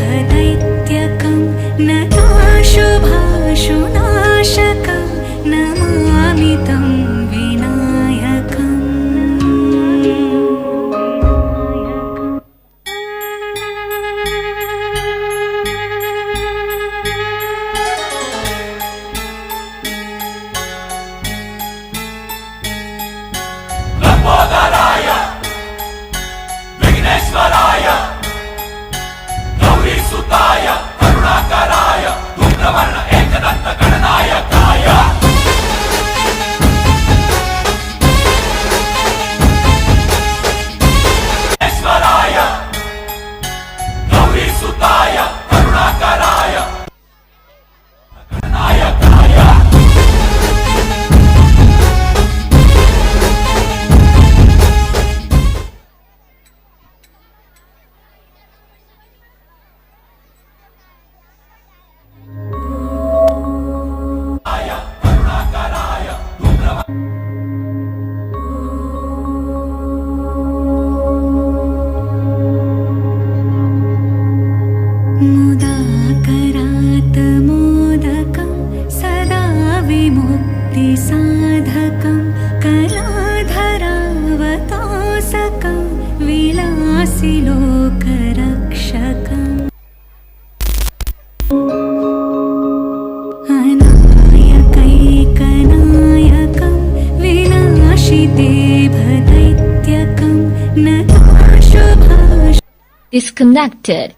विनाशितेभदैत्यकं नताशुभाशुनाशकं नमामि तं विनायकम्। लंबोदराय विघ्नेश्वराय गौरीसुताय करुणाकराय धूम्रवर्ण एकदंत गणनायकाय विघ्नेश्वराय गौरीसुताय करुणाकराय गणनायकाय मुदाकरात् मोदकं सदा विमुक्तिसाधकं कलाधरावतासकं विलासिलोकरक्षकम् अनायकैकनायकं विनाशितेभदैत्यकं नताशुभाशुनाशकं Disconnected.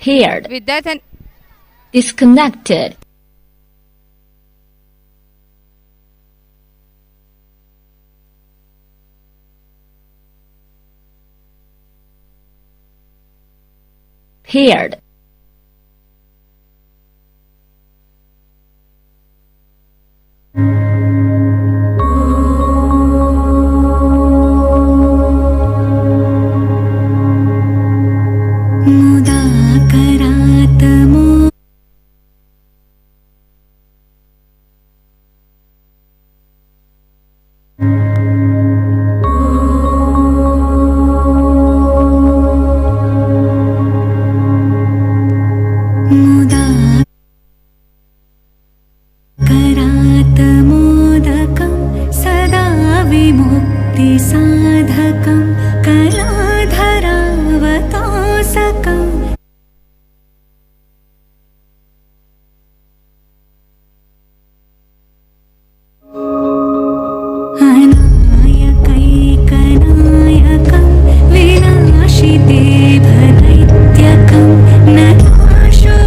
Heard. विद्यार्थ्यां Disconnected. Heard. मुदाकरात् मुदाकरात् मोदकं सदा विमुक्तिसाधकं कलाधरावतासकम् अनायकैकनायकं विनाशितेभदैत्यकं नताशुभाशुनाशकम्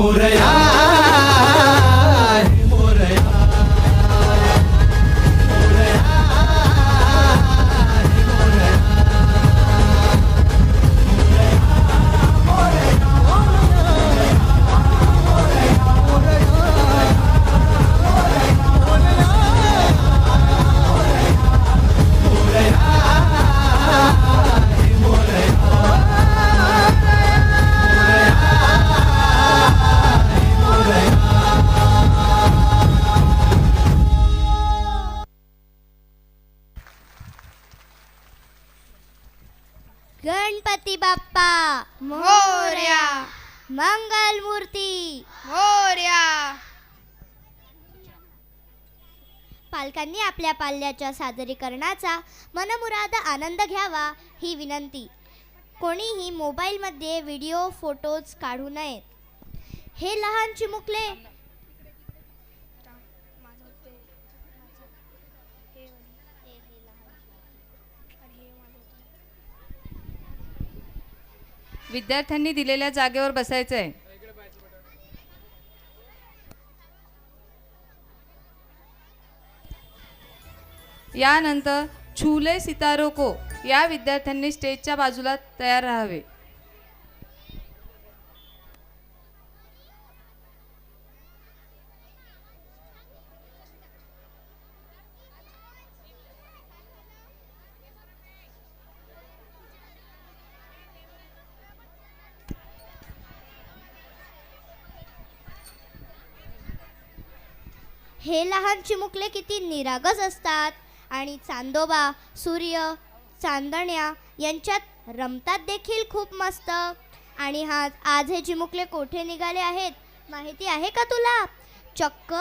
मोरया हे मोरया गणपती बाप्पा मोरया मंगल मूर्ती मोरया. पालकांनी आपल्या पाल्याच्या सादरीकरणाचा मनमुराद आनंद घ्यावा ही विनंती. कोणीही मोबाईलमध्ये व्हिडिओ फोटोज काढू नयेत. हे लहान चिमुकले विद्यार्थ्यांनी दिलेल्या जागेवर बसायचं आहे. यानंतर छूले सितारो को या विद्यार्थ्यांनी स्टेजच्या बाजूला तयार राहावे. हे लहान चिमुकले किती निरागस असतात आणि चांदोबा सूर्य चांदण्या यांच्यात रमतात देखील खूप मस्त. आणि आज हे चिमुकले कोठे निघाले आहेत माहिती आहे का तुला? चक्क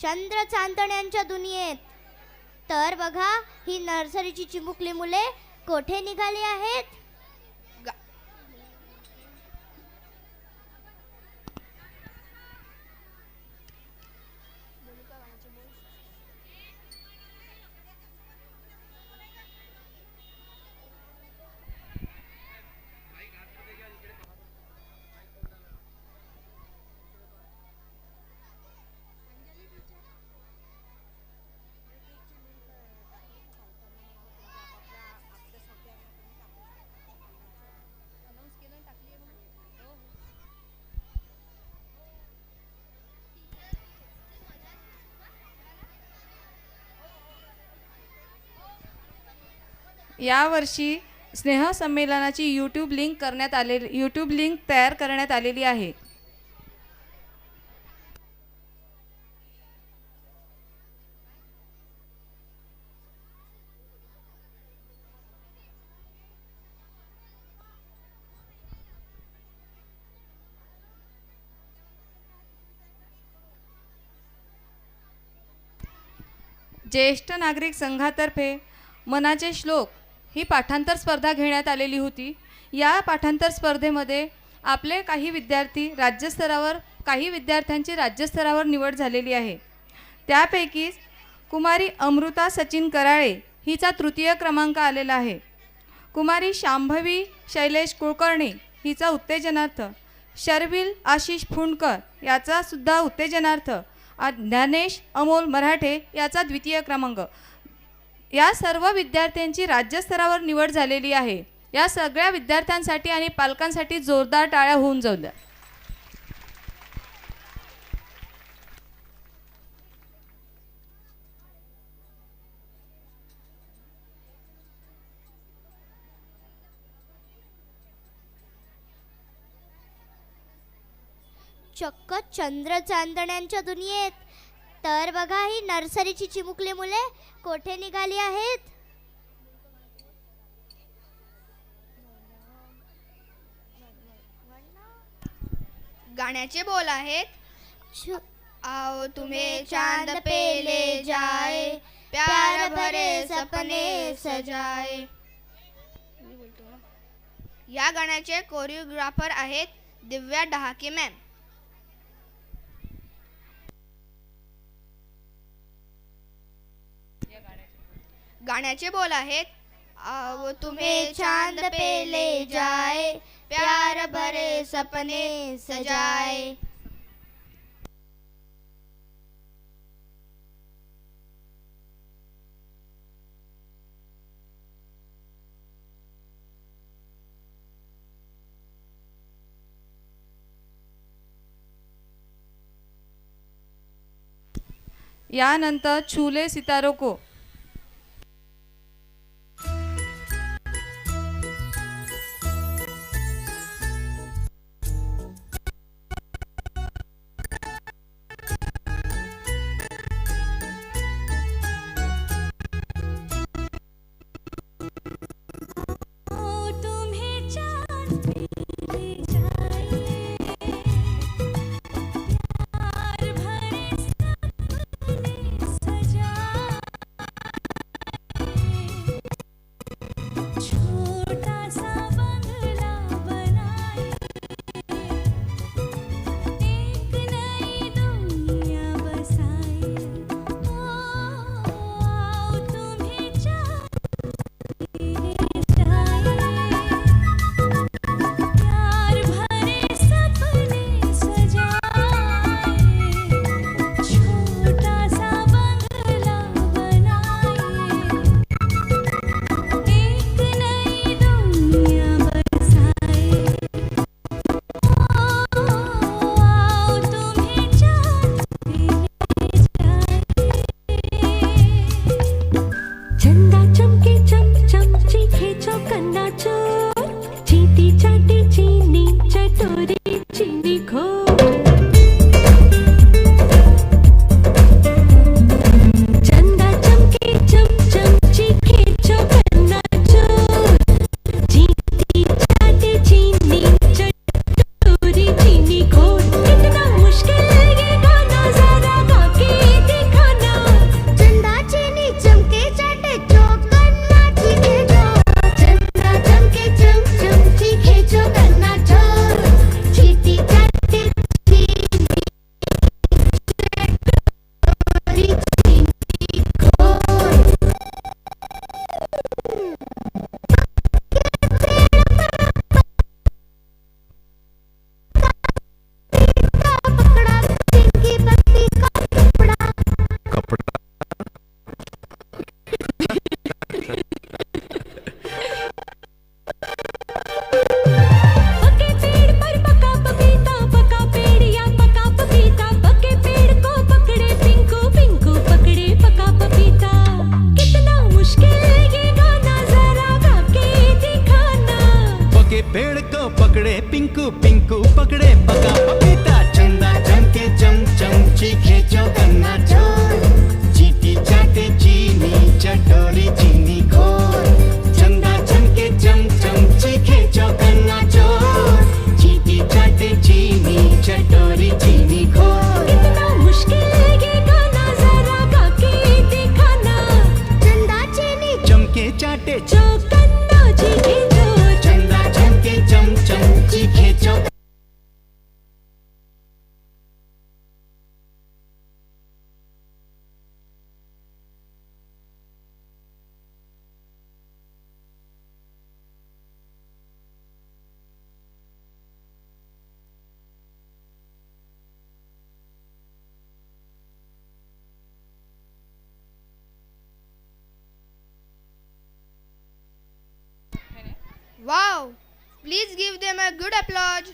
चंद्र चांदण्यांच्या दुनियेत. तर बघा ही नर्सरीची चिमुकली मुले कोठे निघाली आहेत. यावर्षी स्नेहसंमेलनाची यूट्यूब लिंक तयार करण्यात आलेली आहे. ज्येष्ठ नागरिक संघातर्फे मनाचे श्लोक ही पाठांतर स्पर्धा घेण्यात आलेली होती. या पाठांतर स्पर्धेमध्ये आपले काही विद्यार्थी राज्यस्तरावर, काही विद्यार्थ्यांची राज्यस्तरावर निवड झालेली आहे. त्यापैकी कुमारी अमृता सचिन कराळे हिचा तृतीय क्रमांक आलेला आहे. कुमारी शांभवी शैलेश कुलकर्णी हिचा उत्तेजनार्थ, शर्विल आशिष फुंडकर याचा सुद्धा उत्तेजनार्थ, ज्ञानेश अमोल मराठे याचा द्वितीय क्रमांक. या सर्व विद्यार्थ्यांची राज्यस्तरावर निवड झालेली आहे. या सगळ्या विद्यार्थ्यांसाठी आणि पालकांसाठी जोरदार टाळ्या होऊन जाऊ द्या. चक्क चंद्र चांदण्यांच्या दुनियेत. तर बघा ही नर्सरीची चिमुकली मुले कोठे निघाली आहेत. गाण्याचे बोल आहेत. आओ तुम्हें चांद पे ले जाए, प्यार भरे सपने सजाए. या गाण्याचे कोरिओग्राफर आहेत दिव्या डहाके मॅम. गाण्याचे बोल आहेत. आओ तुम्हें चांद पे ले जाए, प्यार भरे सपने सजाए. यानंतर छूले सितारों को. तुम्हें चांद पे ले जाए प्यार भरे सपने सजाए छोटा सा बंगला बनाए एक नई दुनिया बसाए आओ तुम्हें चांद पे ले जाए प्यार भरे सपने सजाए छोटा सा बंगला बनाए एक नई दुनिया बसाए आओ तुम्हें चांद पे ले जाए चंदा चमके चम चीखे चौकन्ना चोर चीटी चाटी चीनी चटोरी चीनी घोर चंदा चमके चम चीखे चौकन्ना चोर चीटी चाटी चीनी चटोरी चीनी घोर कितना मुश्किल ये गाना जरा गा के दिखाना चंदा चीनी चमके चाटे चौकन्ना चीखे चोर चंदा चमके चम चीखे चौकन्ना चोर चीटी चाटी चीनी चटोरी चीनी घोर पकड़ा पिंकी पत्ती का कपड़ा पके पेड़ पर पका पपीता पका पेड़ या पका पपीता पके पेड़ को पकड़े पिंकू पिंकू पकड़े पका पपीता कितना मुश्किल ये गाना जरा गा के दिखाना पके पेड़ को पकड़े पिंकू पिंकू पकड़े पका पपीता चंदा चमके चम चीखे चौकन्ना चोर चीटी चाटे चीनी चटोरी चीनी घोर चंदा चमके चम चीखे चौकन्ना चोर चीटी चाटे चीनी चटोरी चीनी घोर कितना मुश्किल ये गाना जरा गा के दिखाना चंदा चीनी चमके चाटे चौकन्ना चीखे चोर चंदा चमके चम चीखे चौक Wow! Please give them a good applause.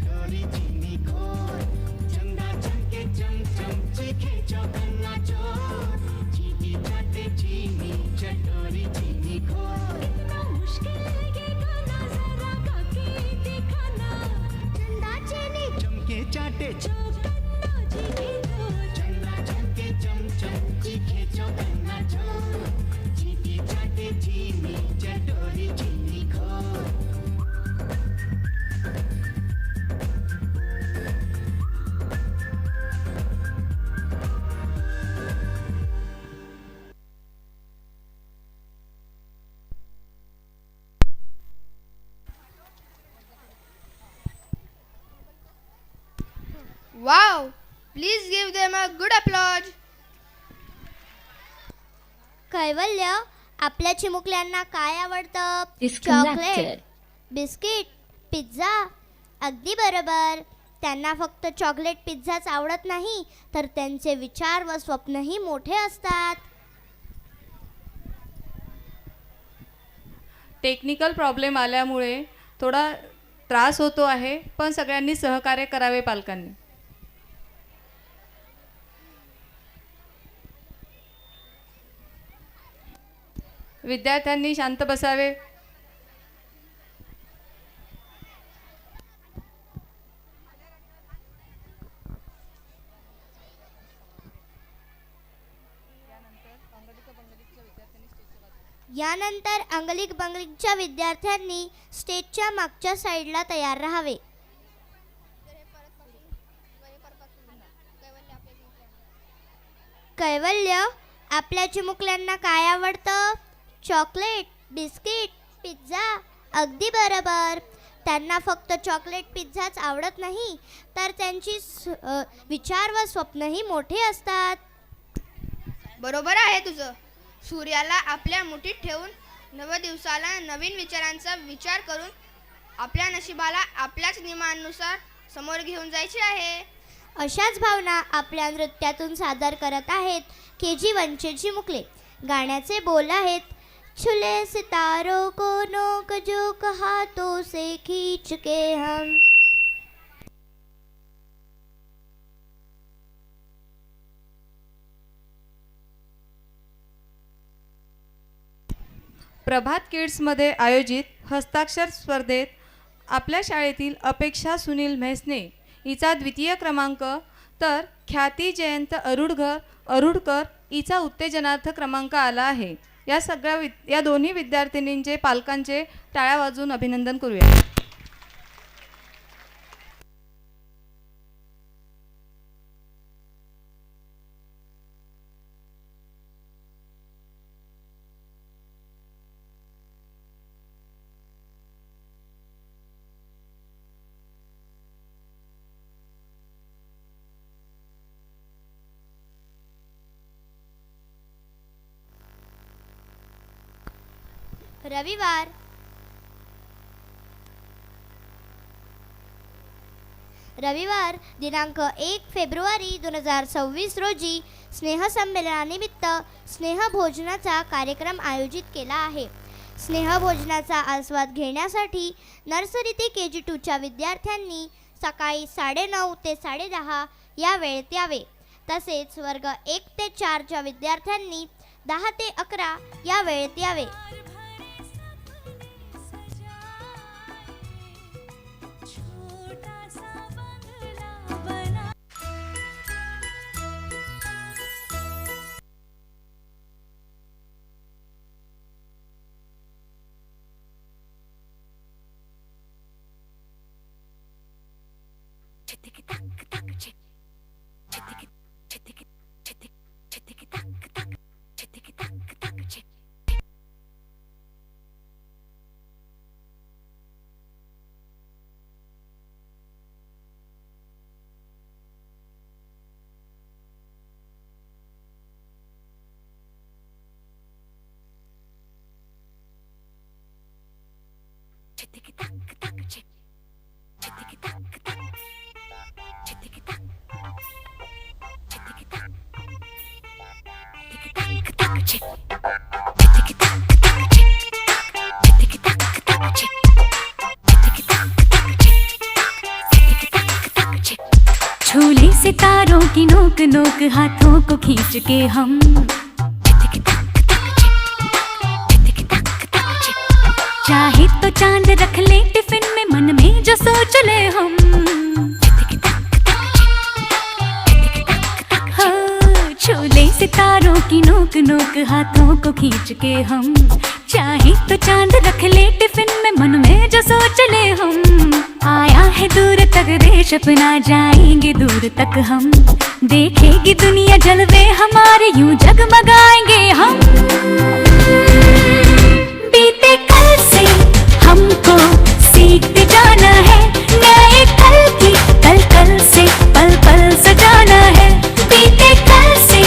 चटोरी चीनी खोर चंदा चमके चम चम चीखे चौकन्ना चोर चीटी चाटे चीनी चटोरी चीनी खोर कितना मुश्किल है ये गाना जरा गा के दिखाना चंदा चीनी चमके चाटे चौकन्ना चीनी खोर चंदा चमके चम चम चीखे चौकन्ना चोर चीटी चाटे चीनी चटोरी चीनी खोर Wow! Please give them a good applause. कैवल्य, आपल्या चिमुकल्यांना काय आवडतं? Disconnected. Chocolate, biscuit, pizza. अगदी बरोबर. त्यांना फक्त चॉकलेट पिझ्झाच आवडत नाही, तर त्यांचे विचार व स्वप्नही मोठे असतात. टेक्निकल प्रॉब्लेम आल्यामुळे थोडा त्रास होतो आहे, पण सगळ्यांनी सहकार्य करावे पालकांनी. विद्यार्थ्यांनी शांत बसावे. यानंतर अंगलिक बंगलिकच्या विद्यार्थ्यांनी स्टेजच्या मागच्या साईडला तयार राहावे. कैवल्य, आपल्या चिमुकल्यांना काय आवडतं? Chocolate, biscuit, pizza. अगदी बरोबर. त्यांना फक्त चॉकलेट पिझ्झाच आवडत नाही, तर त्यांची विचार व स्वप्नही मोठे असतात. बरोबर आहे तुझं. सूर्याला आपल्या मुठीत ठेवून नवदिवसाला नवीन विचारांचा विचार करून आपल्या नशिबाला आपल्याच नियमानुसार समोर घेऊन जायचे आहे. अशाच भावना आपल्या नृत्यातून सादर करत आहेत KG1चे चिमुकले. गाण्याचे बोल आहेत, छुले सितारों को नोक झोंक हाथों से खींच के हम. प्रभात किड्समध्ये आयोजित हस्ताक्षर स्पर्धेत आपल्या शाळेतील अपेक्षा सुनील म्हैसने हिचा द्वितीय क्रमांक, तर ख्याती जयंत अरुडकर हिचा उत्तेजनार्थ क्रमांक आला आहे. या दोन्ही विद्यार्थिनींचे पालकांचे टाळ्या वाजवून अभिनंदन करूया. रविवार दिनांक 1 फेब्रुवारी 2026 रोजी स्नेहसंमेलनानिमित्त स्नेहभोजनाचा कार्यक्रम आयोजित केला आहे. स्नेहभोजनाचा आस्वाद घेण्यासाठी नर्सरी ते KG2च्या विद्यार्थ्यांनी सकाळी 9:30 ते 10:30 या वेळेत यावे. तसेच वर्ग 1 ते 4च्या विद्यार्थ्यांनी 10 ते 11 या वेळेत यावे. सितारों की नोक नोक हाथों को खींच के हम चाहे तो चांद रख ले टिफिन में, मन में जो सोच ले हम। हाँ, छू ले सितारों की नोक नोक हाथों को खींच के हम चाहे तो चांद रख ले टिफिन में, मन में जो सोच ले हम। आया है दूर तक देश अपना, जाएंगे दूर तक हम। देखेगी दुनिया जलवे हमारे, यूं जगमगाएंगे हम। बीते कल से हमको सीखते जाना है, नए कल की कल कल से पल पल सजाना है। बीते कल से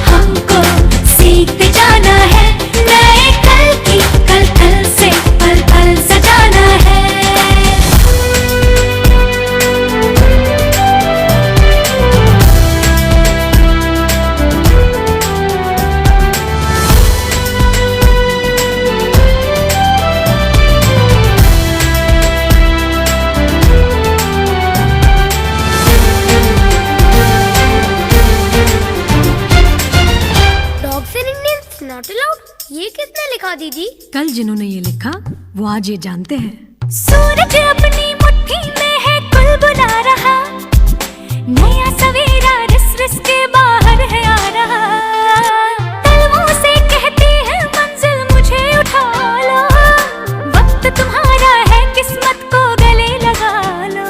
हमको सीखते जाना है, नए कल की कल कल से पल पल सजाना है। Dogs in Indians not allowed, ये किसने लिखा दीदी? कल जिन्होंने ये लिखा वो आज ये जानते हैं। सूरज अपनी मुट्ठी में है, कुल बुला रहा। नया सवेरा रिस रिस के बाहर है आ रहा। तलवों से कहती है मंजिल मुझे उठा लो। वक्त तुम्हारा है, किस्मत को गले लगा लो।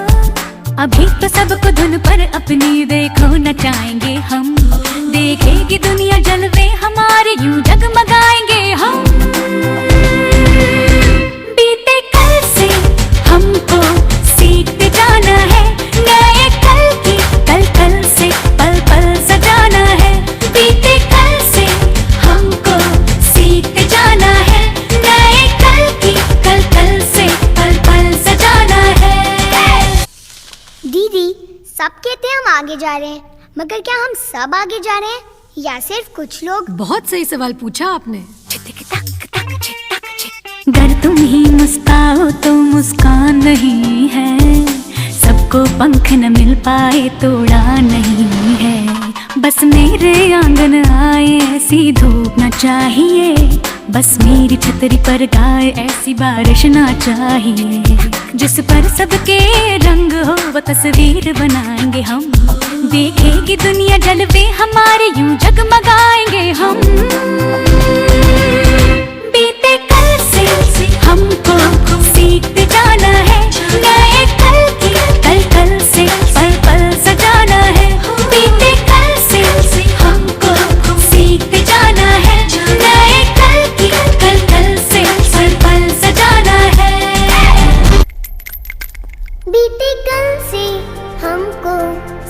अभी तो सबको धुन पर अपनी देखो नचाएंगे हम। देखेगी दुनिया जलवे हमारे, यूं जगमगाएंगे हम। बीते कल से हमको सीखते जाना है, नए कल की कल कल से पल पल सजाना है। बीते कल से हमको सीखते जाना है, नए कल की कल कल से पल पल सजाना है। दीदी, सब कहते हैं हम आगे जा रहे हैं, मगर क्या हम सब आगे जा रहे हैं या सिर्फ कुछ लोग? बहुत सही सवाल पूछा आपने। अगर तुम ही मुस्काओ तो मुस्कान नहीं है, सबको पंख न मिल पाए तो उड़ान नहीं है। बस मेरे आंगन आए ऐसी धूप न चाहिए, बस मेरी छतरी पर गाए ऐसी बारिश ना चाहिए। जिस पर सबके रंग हो वो तस्वीर बनाएंगे हम। देखेगी दुनिया जलवे हमारे, यूं जगमगाएंगे हम। बीते कल से हमको सीखते जाना है, नए कल की कल कल से पल पल सजाना है। बीते कल से हमको सीखते जाना है, नए कल की कल कल से पल पल सजाना है। बीते कल से हमको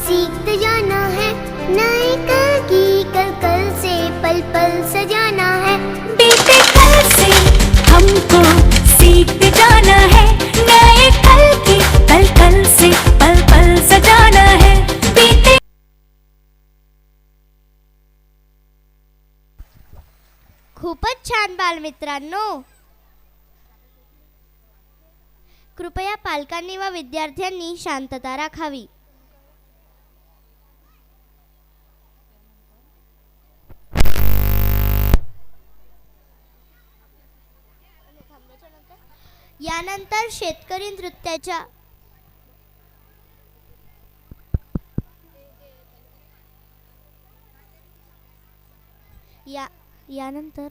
सीखते जाना है, नए कल की कल कल से पल पल सजाना है। बीते कल से हमको सीखते जाना है, नए कल की कल कल से पल पल सजाना है। बीते खूपच छान बालमित्रांनो. कृपया पालकांनी व विद्यार्थ्यांनी शांतता राखावी. यानंतर शेतकरी नृत्याच्या यानंतर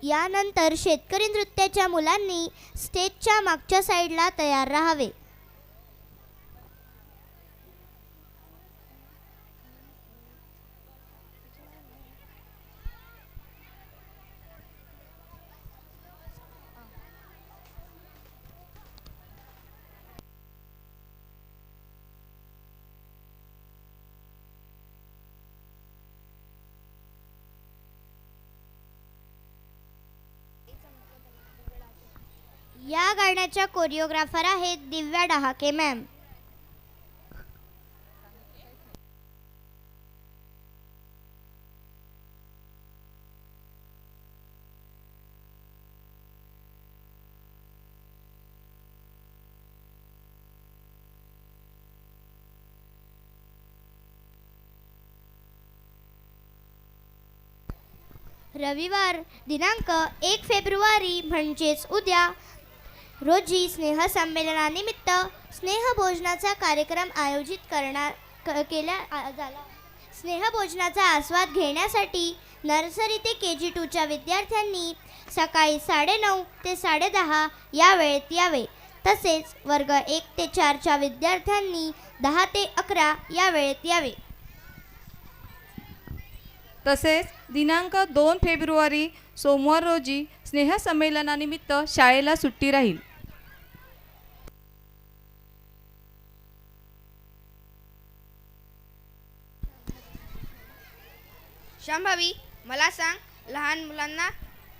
यानंतर शेतकरी नृत्याच्या मुलांनी स्टेजच्या मागच्या साईडला तयार राहावे. या गाण्याच्या कोरिओग्राफर आहेत दिव्या डहाके मॅम. रविवार दिनांक 1 फेब्रुवारी म्हणजेच उद्या रोजी स्नेहसंमेलनानिमित्त स्नेहभोजनाचा कार्यक्रम आयोजित केला झाला. स्नेहभोजनाचा आस्वाद घेण्यासाठी नर्सरी ते KG2च्या विद्यार्थ्यांनी सकाळी 9:30 ते 10:30 या वेळेत यावे. तसेच वर्ग 1 ते 4च्या विद्यार्थ्यांनी 10 ते 11 या वेळेत यावे. तसेच दिनांक 2 फेब्रुवारी सोमवार रोजी स्नेहसंमेलनानिमित्त शाळेला सुट्टी राहील. शांभावी, मला सांग, लहान मुलांना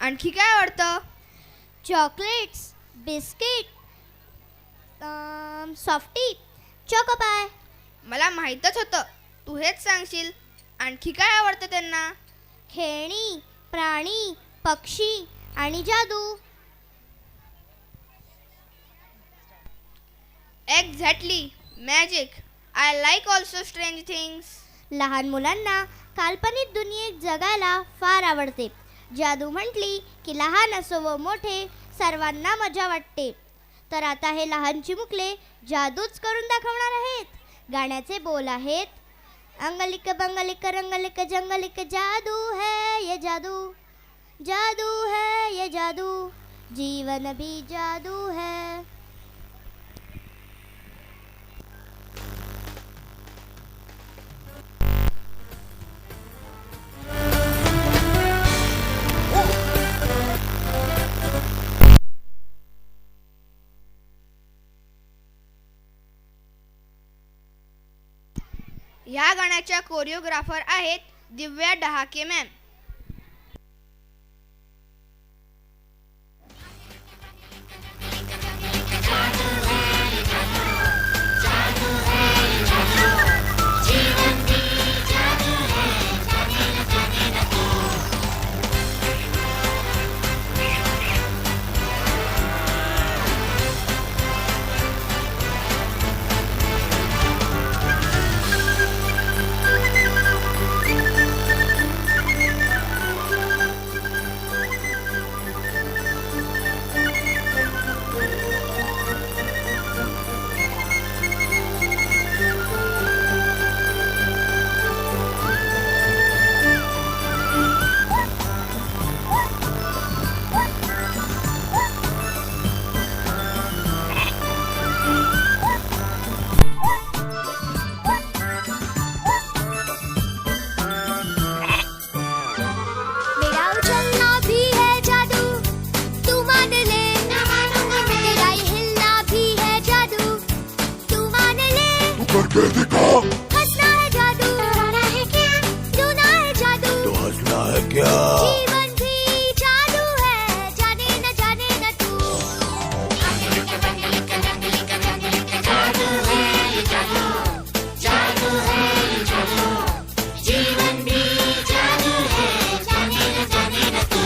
आणखी काय आवडतं? Chocolates, biscuit, softy, Choco Pie. मला माहीतच होतं तू हेच सांगशील. आणखी काय आवडतं त्यांना? खेळणी, प्राणी, पक्षी आणि जादू. Exactly, magic. I like also strange things. लहान मुलांना काल्पनिक दुनियेत जगायला फार आवडते. जादू म्हटली की लहान असो व मोठे सर्वांना मजा वाटते. तर आता हे लहान चिमुकले जादूच करून दाखवणार आहेत. गाण्याचे बोल आहेत, अंगलिक बंगलिक रंगलिक जंगलिक जादू है ये जादू, जादू है ये जादू, जीवन भी जादू है. ह्या गाण्याच्या कोरिओग्राफर आहेत दिव्या डहाके मॅम. करके दिखा. हंसना है जादू, डराना है क्या, रोना है जादू, तो हंसना है क्या? जीवन भी जादू है, जाने न तू. जादू है ये जादू, जादू है ये जादू, जीवन भी जादू है, जाने न तू.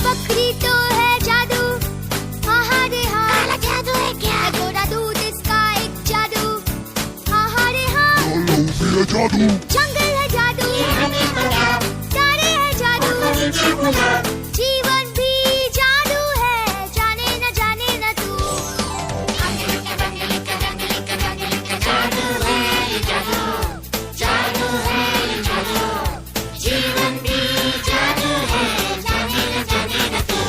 बकरी तो है जादू, हाँ रे हाँ. जादू है क्या? गोरा दूध इसका एक जादू, हाँ रे हाँ. जादू जंगल है जादू, तारे है जादू, जीवन भी जादू है, जाने न तू. जादू है ये जादू, जादू है ये जादू, जीवन भी जादू है, जाने न तू.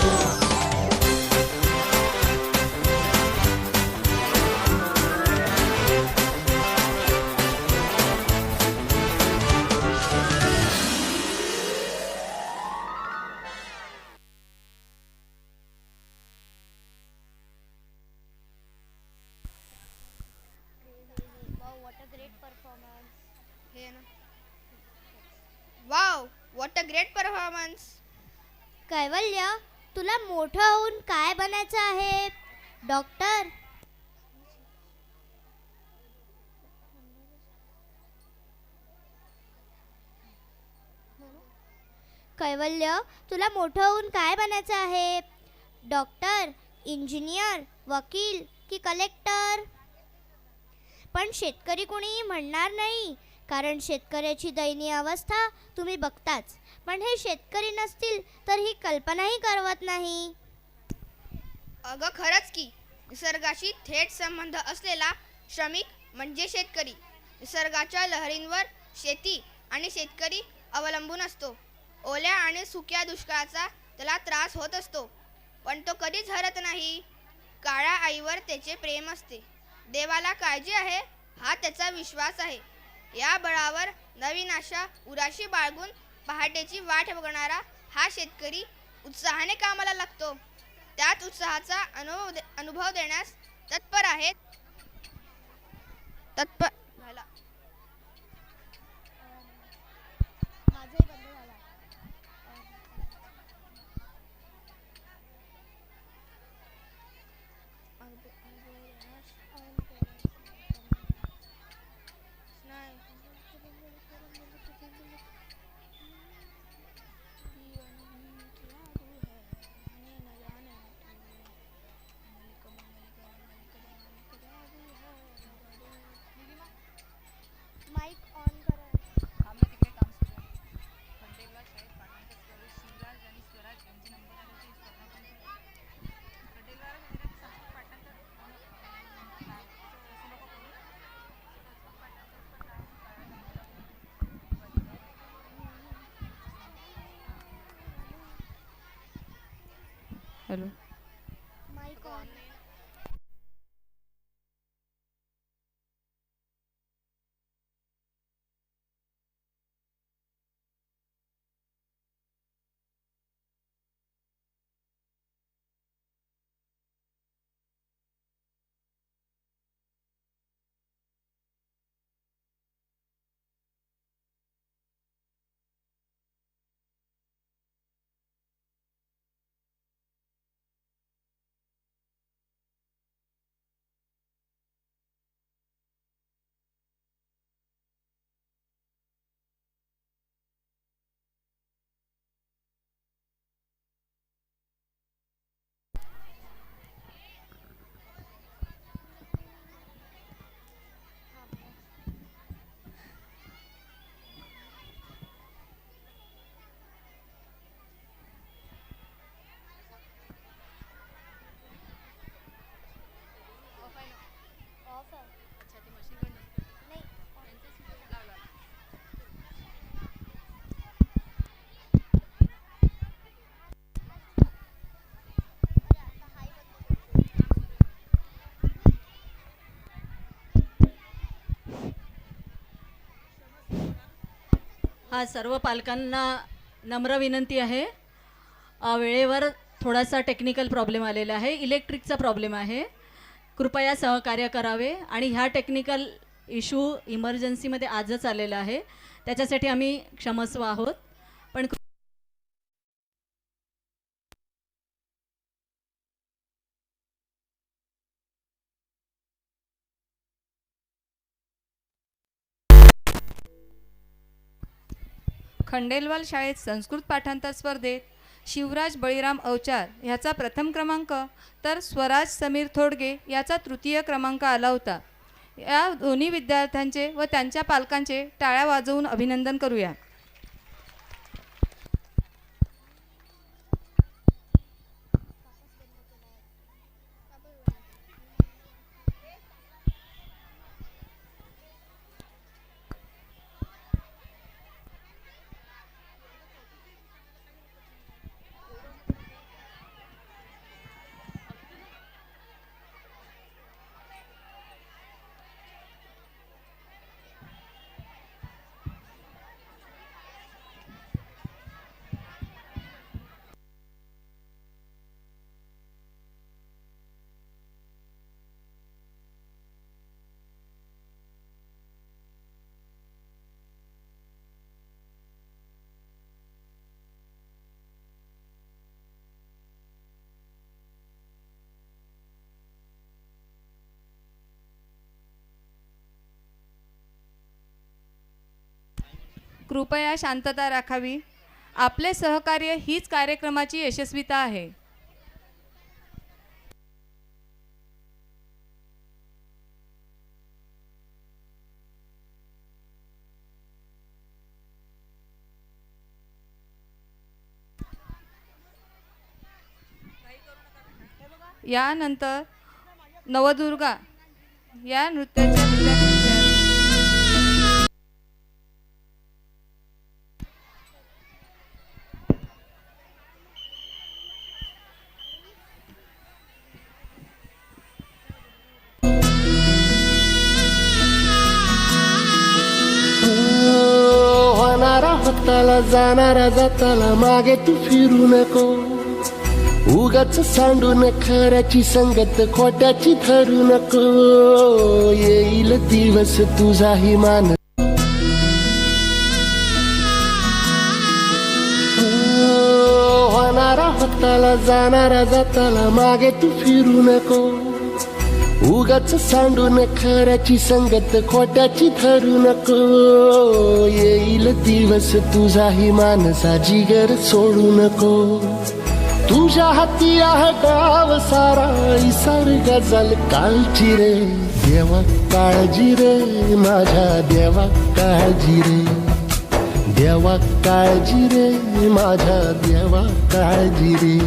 Great performance. हे ना. Wow, what a great performance. कैवल्य, तुला मोठं होऊन काय बनायचं आहे? डॉक्टर. कैवल्य, तुला मोठं होऊन काय बनायचं आहे? डॉक्टर, इंजिनियर, वकील की कलेक्टर? पण शेतकरी कोणीही म्हणणार नाही, कारण शेतकऱ्याची दयनीय अवस्था तुम्ही बघताच. पण हे शेतकरी नसतील तर ही कल्पनाही करवत नाही. अगं खरंच की, निसर्गाशी थेट संबंध असलेला श्रमिक म्हणजे शेतकरी. निसर्गाच्या लहरींवर शेती आणि शेतकरी अवलंबून असतो. ओल्या आणि सुक्या दुष्काळाचा त्याला त्रास होत असतो, पण तो कधीच हरत नाही. काळ्या आईवर त्याचे प्रेम असते. देवाला काळजी आहे हा त्याचा विश्वास आहे. या बळावर नवीन आशा उराशी बाळगून पहाटेची वाट बघणारा हा शेतकरी उत्साहाने कामाला लागतो. त्याच उत्साहाचा अनुभव देण्यास तत्पर आहेत. झाला. माईक ऑन करा. हॅलो. Mike on. हा सर्व पालकांना नम्र विनंती आहे. वेळेवर थोडासा टेक्निकल प्रॉब्लेम आलेला आहे, इलेक्ट्रिकचा प्रॉब्लेम आहे. कृपया सहकार्य करावे. आणि ह्या टेक्निकल इश्यू इमर्जन्सीमध्ये आजच आलेला आहे, त्याच्यासाठी आम्ही क्षमस्व आहोत. पण खंडेलवाल शाळेत संस्कृत पाठांतर स्पर्धेत शिवराज बळीराम अवचार ह्याचा प्रथम क्रमांक तर स्वराज समीर थोडगे याचा तृतीय क्रमांक आला होता. या दोन्ही विद्यार्थ्यांचे व त्यांच्या पालकांचे टाळ्या वाजवून अभिनंदन करूया. कृपया शांतता राखावी. आपले सहकार्य हीच कार्यक्रमाची यशस्वीता आहे. यानंतर नवदुर्गा या नृत्याच्या विद्यार्थी होणारा होताला जाणारा जाताला मागे तू फिरू नको. उगाच सांडून खऱ्याची संगत खोट्याची धरू नको. येईल दिवस तुझाही मान होणारा होताला जाणारा जाताला मागे तू फिरू नको. उगाच सांडून खऱ्याची संगत खोट्याची धरू नको. येईल दिवस तुझाही मानसा जिगर सोडू नको. तुझ्या हाती आहे गाव सारा इसार गजल काळजी रे. देवा काळजी रे माझ्या देवा काळजी रे. देवा काळजी रे माझ्या देवा काळजी रे.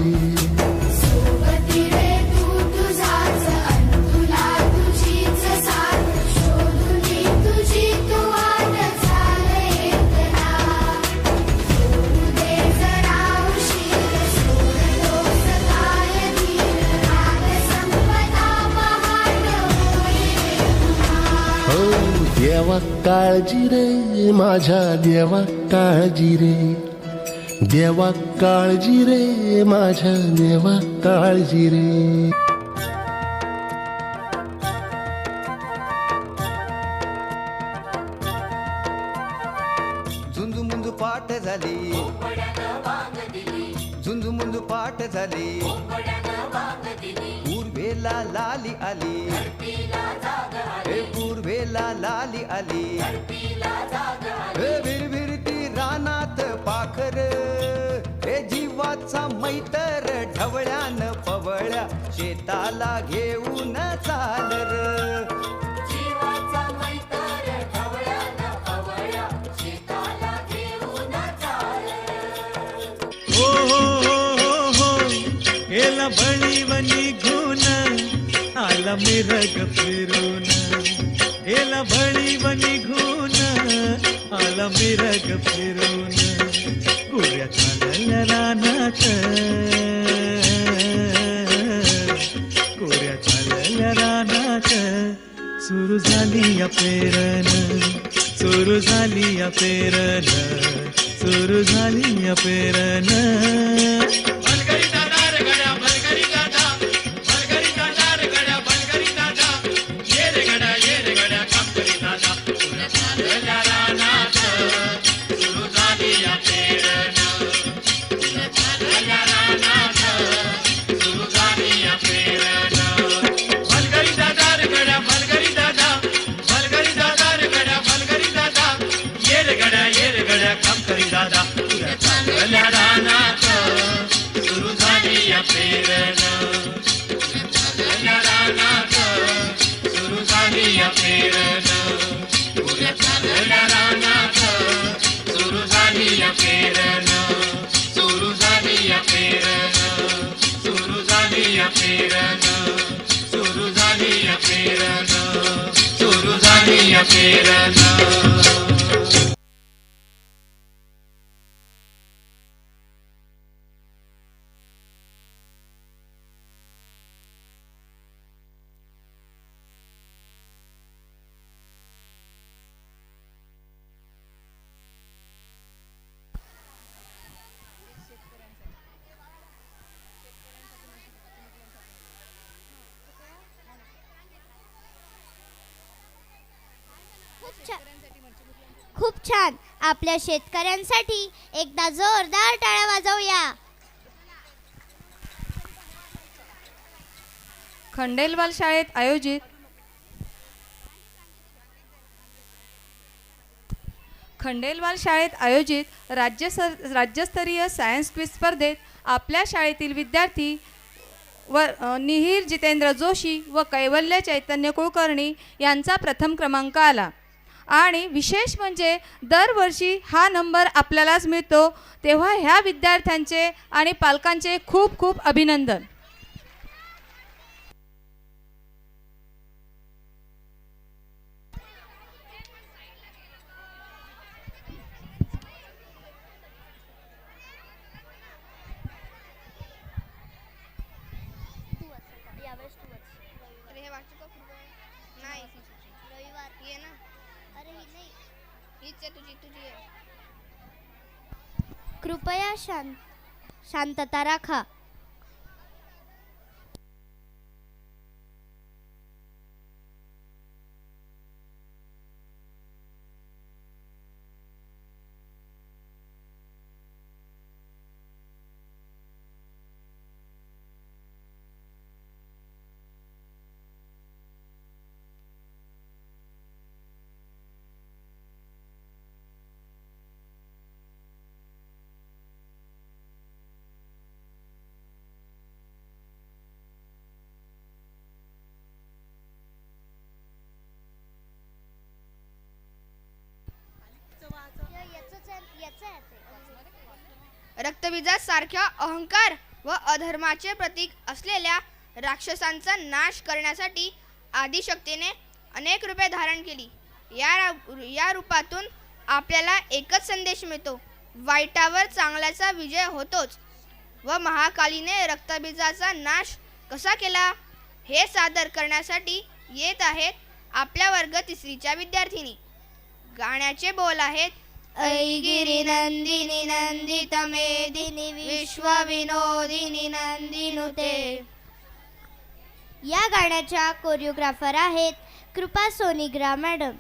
देवा काळजी रे माझ्या देवा काळजी रे. देवा काळजी रे माझ्या देवा काळजी रे. झुंजू पाठ झाली, झुंजू पाठ झाली. पूर्वेला लाली आली, पूर्वेला लाली आली. विरविरती रानात पाखर, हे जीवाचा मैतर ढवळ्यान पवळ्या शेताला घेऊन चालर. जीवाचा मैतर ढवळ्यान पवळ्या शेताला घेऊन चालर. हो हो हो हो गेला बळीवनी घुन आला मिरग फिरून. गेला बळीवनी घुन आला मिरग फिरून. गुऱ्या चालल्या रानात, गुऱ्या चालल्या रानात. सुरू झाली या पेरण, सुरू झाली या पेरण, सुरू झाली या पेरण. भलगरी दादा रे गड्या भलगरी दादा, भलगरी दादा रे गड्या भलगरी दादा. ये रे गड्या काम करी दादा. गुऱ्या चालल्या रानात, सुरू झाली या पेरण. गुऱ्या चालल्या रानात, सुरू झाली या पेरण. भलगरी दादा रे गड्या भलगरी दादा, भलगरी दादा रे गड्या भलगरी दादा. ये रे गड्या काम करी दादा. गुऱ्या चालल्या रानात, सुरू झाली या पेरण. गुऱ्या रानात, सुरू झाली या पेरण. गुऱ्या चालल्या रानात, सुरू झाली या पेरण. सुरू झाली या पेरण, सुरू झाली या पेरण. सुरू झाली या पेरण, सुरू झाली या पेरण. खूप छान. आपल्या शेतकऱ्यांसाठी एकदा जोरदार टाळ्या वाजवूया. खंडेलवाल शाळेत आयोजित खंडेलवाल शाळेत आयोजित राज्यस्तरीय सायन्स क्विज स्पर्धेत आपल्या शाळेतील विद्यार्थी निहीर जितेंद्र जोशी व कैवल्य चैतन्य कुलकर्णी यांचा प्रथम क्रमांक आला. आणि विशेष म्हणजे दरवर्षी हा नंबर आपल्यालाच मिळतो, तेव्हा ह्या विद्यार्थ्यांचे आणि पालकांचे खूप खूप अभिनंदन. अरे हे वाचू का नाही रविवार ये ना. अरे ही नाही, हीच आहे तुझी आहे. कृपया शांतता राखा. रक्तबीजासारख्या अहंकार व अधर्माचे प्रतीक असलेल्या राक्षसांचा नाश करण्यासाठी आदिशक्तीने अनेक रूपे धारण केली. या रूपातून आपल्याला एकच संदेश मिळतो, वाईटावर चांगल्याचा विजय होतोच. व महाकालीने रक्तबीजाचा नाश कसा केला हे सादर करण्यासाठी येत आहेत आपल्या वर्ग 3च्या विद्यार्थिनी. गाण्याचे बोल आहेत, ऐगिरी नंदिनी नंदित मेदिनी विश्व विनोदिनी नंदिनुते. या गाण्याच्या कोरिओग्राफर आहेत कृपा सोनीग्रा मॅडम.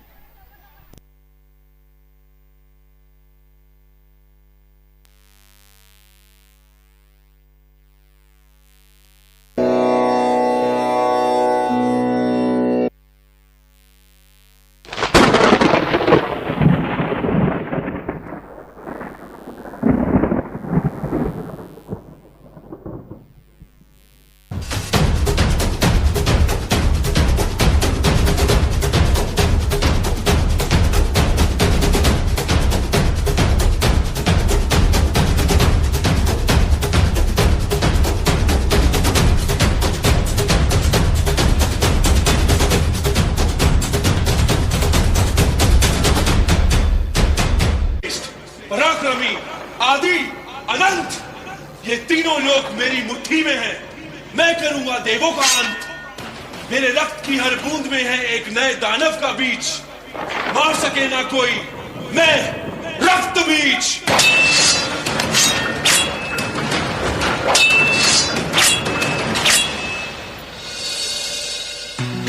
पराक्रमी, आदि, अनंत, ये तीनों लोग मेरी मुट्ठी में हैं. मैं करूंगा देवों का अंत. मेरे रक्त की हर बूंद में है एक नए दानव का बीज. मार सके ना कोई, मैं रक्त बीज.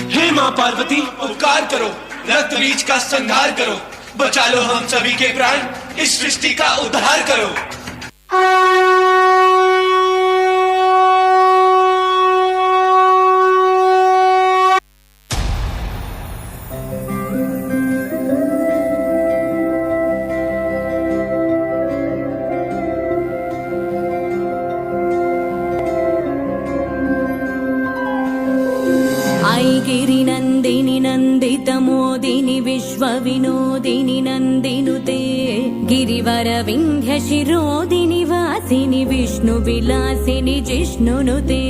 हे माँ पार्वती, उपकार करो, रक्त बीज का संहार करो, बचा लो हम सभी के प्राण, इस सृष्टि का उद्धार करो. ऐगिरि नंदिनी नंदित मोदिनी विश्व विनोदिनी नंदिनुते. गिरिवर विंध्य शिरोदिनी वासिनी विष्णु विलासिनी जिष्णुनुते.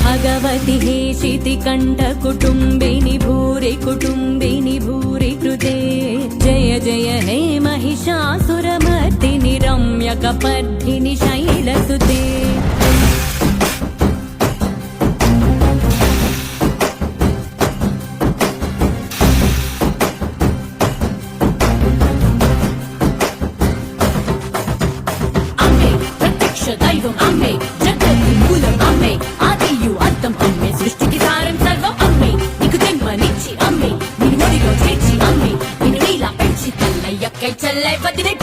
भगवति हेशिति कंठ कुटुंबिनी भूरि कुटुंबिनी भूरि कृते. जय जय हे महिषासुरमर्दिनि रम्यकपर्दिनि शैलसुते. दैवम अम्मे जगति मूलम अम्मे आदियु अंतम अम्मे सृष्टिकी सारं सर्वम अम्मे निकु जन्मनिच्छि अम्मे निनु मोडिलो चेच्छि अम्मे निनु लीला पेच्छि तल्लय्य कैचल्लै वदिने.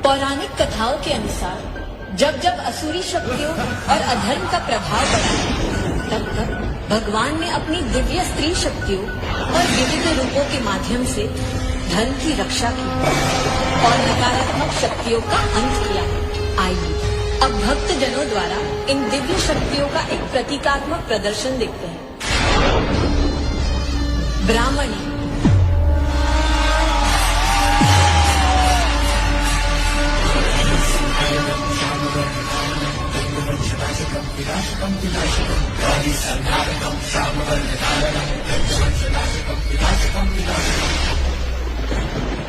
पौराणिक कथाओं के अनुसार जब जब असुरी शक्तियों और अधर्म का प्रभाव बढ़ा, तब तब भगवान ने अपनी दिव्य स्त्री शक्तियों और विविध रूपों के माध्यम से धर्म की रक्षा की और नकारात्मक शक्तियों का अंत किया। आइए अब भक्त जनों द्वारा इन दिव्य शक्तियों का एक प्रतीकात्मक प्रदर्शन देखते हैं। ब्राह्मणी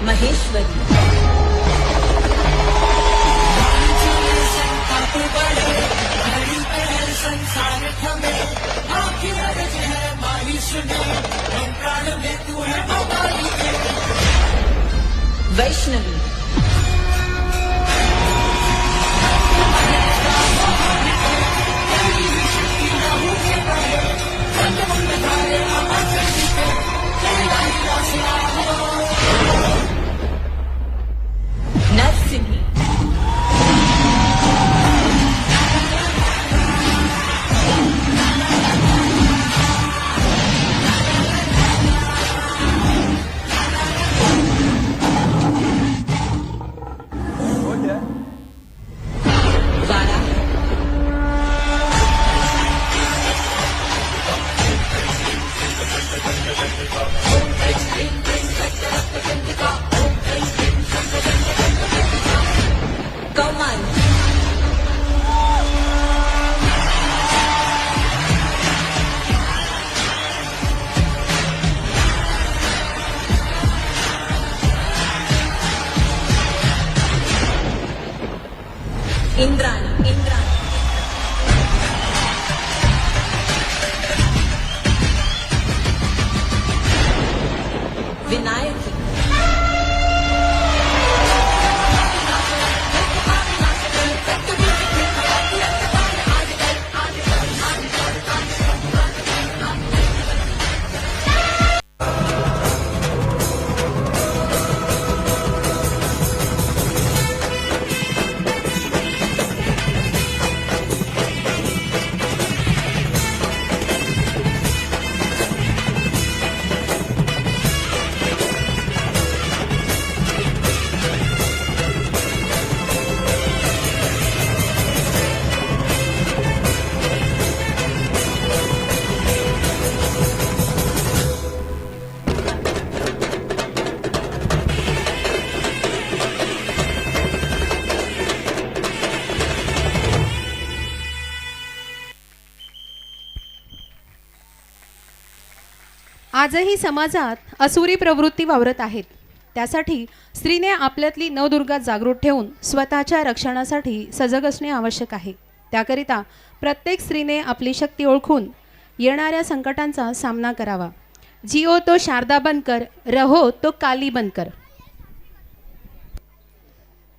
महेश्वरी वैष्णवी नरसिंही इंद्राणी विनायकी आजही समाजात असुरी प्रवृत्ती वावरत आहेत. त्यासाठी स्त्रीने आपल्यातली नवदुर्गा जागृत ठेवून स्वतःच्या रक्षणासाठी सजग असणे आवश्यक आहे. त्याकरिता प्रत्येक स्त्रीने आपली शक्ती ओळखून येणाऱ्या संकटांचा सामना करावा. जिओ तो शारदा बनकर, रहो तो काली बनकर.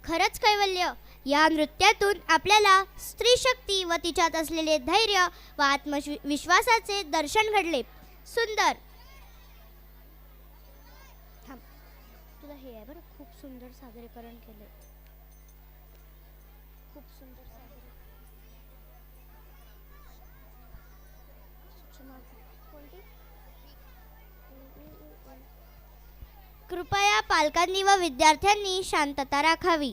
खरंच कैवल्य, या नृत्यातून आपल्याला स्त्री शक्ती व तिच्यात असलेले धैर्य व आत्मविश्वासाचे दर्शन घडले. सुंदर. थांब, तुला हे आहे बरं, खूप सुंदर सादरीकरण केले. खूप सुंदर कृपया पालकांनी व विद्यार्थ्यांनी शांतता राखावी.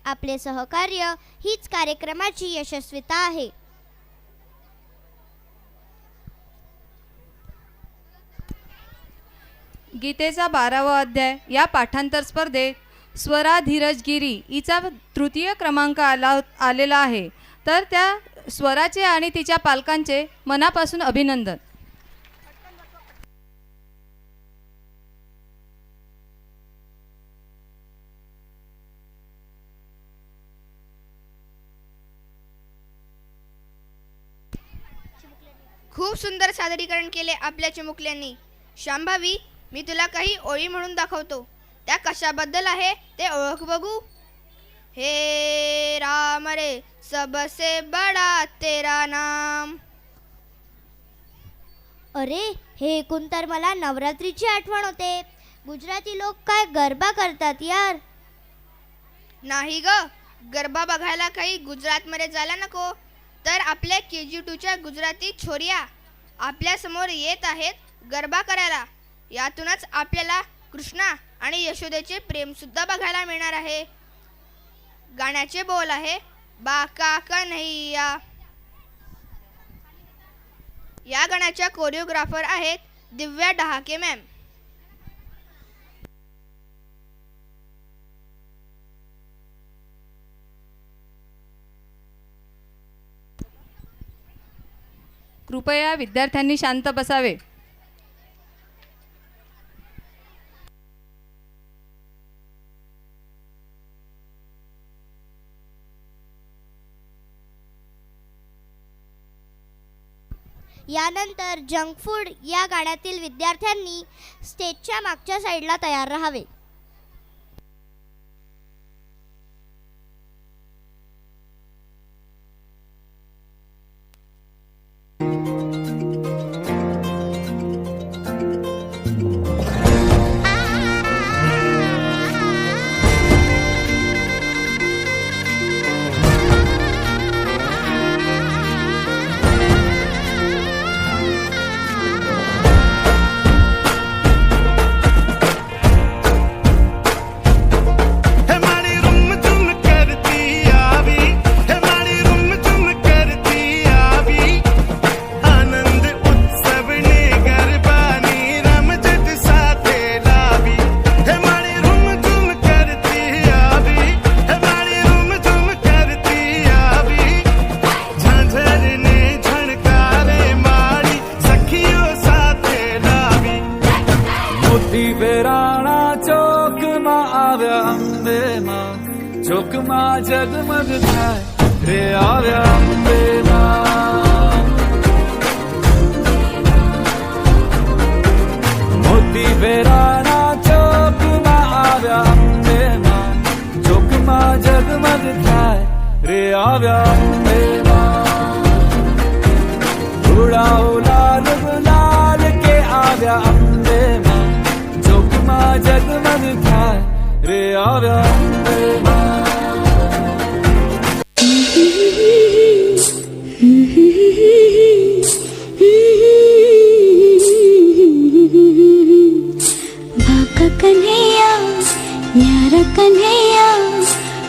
आपले सहकार्य हीच कार्यक्रमाची यशस्वीता आहे. गीतेचा 12वा अध्याय या पाठांतर स्पर्धेत स्वरा धीरज गिरी हिचा तृतीय क्रमांक आलेला आहे. तर त्या स्वराचे आणि तिच्या पालकांचे मनापासून अभिनंदन. खूप सुंदर सादरीकरण केले आपल्या चिमुकल्यांनी. शांभावी, मी तुला काही ओळी म्हणून दाखवतो. त्या कशाबद्दल आहे ते ओळख बघू. हे राम रे सबसे बडा तेरा नाम. अरे, हे ऐकून तर मला नवरात्रीची आठवण होते. गुजराती लोक काय गरबा करतात यार. नाही ग, गरबा बघायला काही गुजरातमध्ये जायला नको. तर आपल्या KG2च्या गुजराती छोरिया आपल्या समोर येत आहेत गरबा करायला. यातूनच आपल्याला कृष्णा आणि यशोदेचे प्रेम सुद्धा बघायला मिळणार आहे. गाण्याचे बोल आहे बाका कन्हैया. या गाण्याच्या कोरिओग्राफर आहेत दिव्या डहाके मॅम. कृपया विद्यार्थ्यांनी शांत बसावे. यानंतर जंक फूड या गाण्यातील विद्यार्थ्यांनी स्टेजच्या मागच्या साईडला तयार राहावे. जगमग थाय रे आव्या अंबे मां. मोती वेराना चौक मा आव्या अंबे मां. चौक मा जगमग थाय रे आव्या अंबे मां. उड़ाओ लाल गुलाल के आव्या अंबे मां. चौक मा जगमग थाय रे आव्या अंबे मां. कन्हैया न्यारा कन्हैया,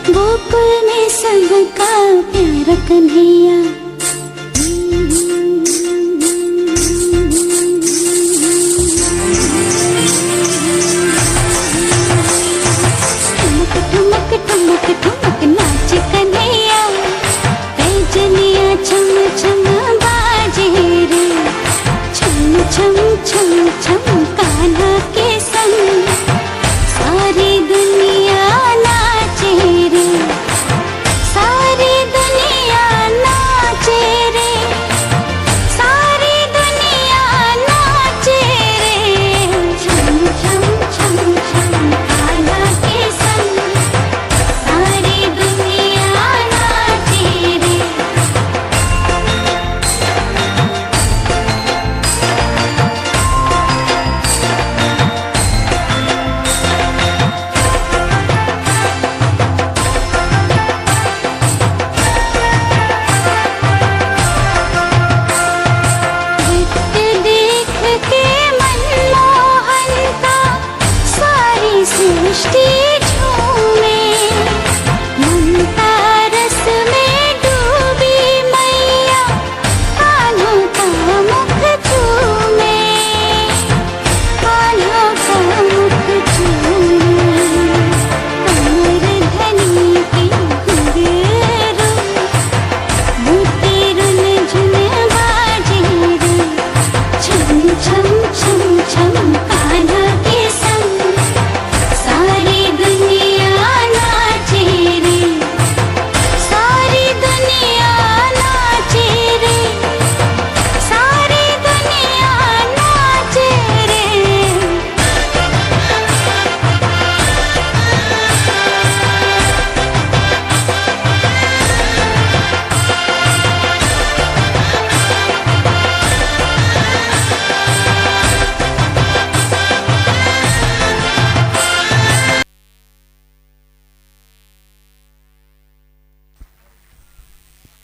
गोकुल में सबका प्यारा कन्हैया. ठुमक ठुमक ठुमक ठुमक नाचे कन्हैया, पैजनिया छम छम बाजे रे. छम छम छम छम कान्हा के संग सारी दुनिया नाचे रे. सारी दुनिया नाचे रे. सारी दुनिया नाचे रे. छम छम छम छम कान्हा के संग सारी दुनिया नाचे रे.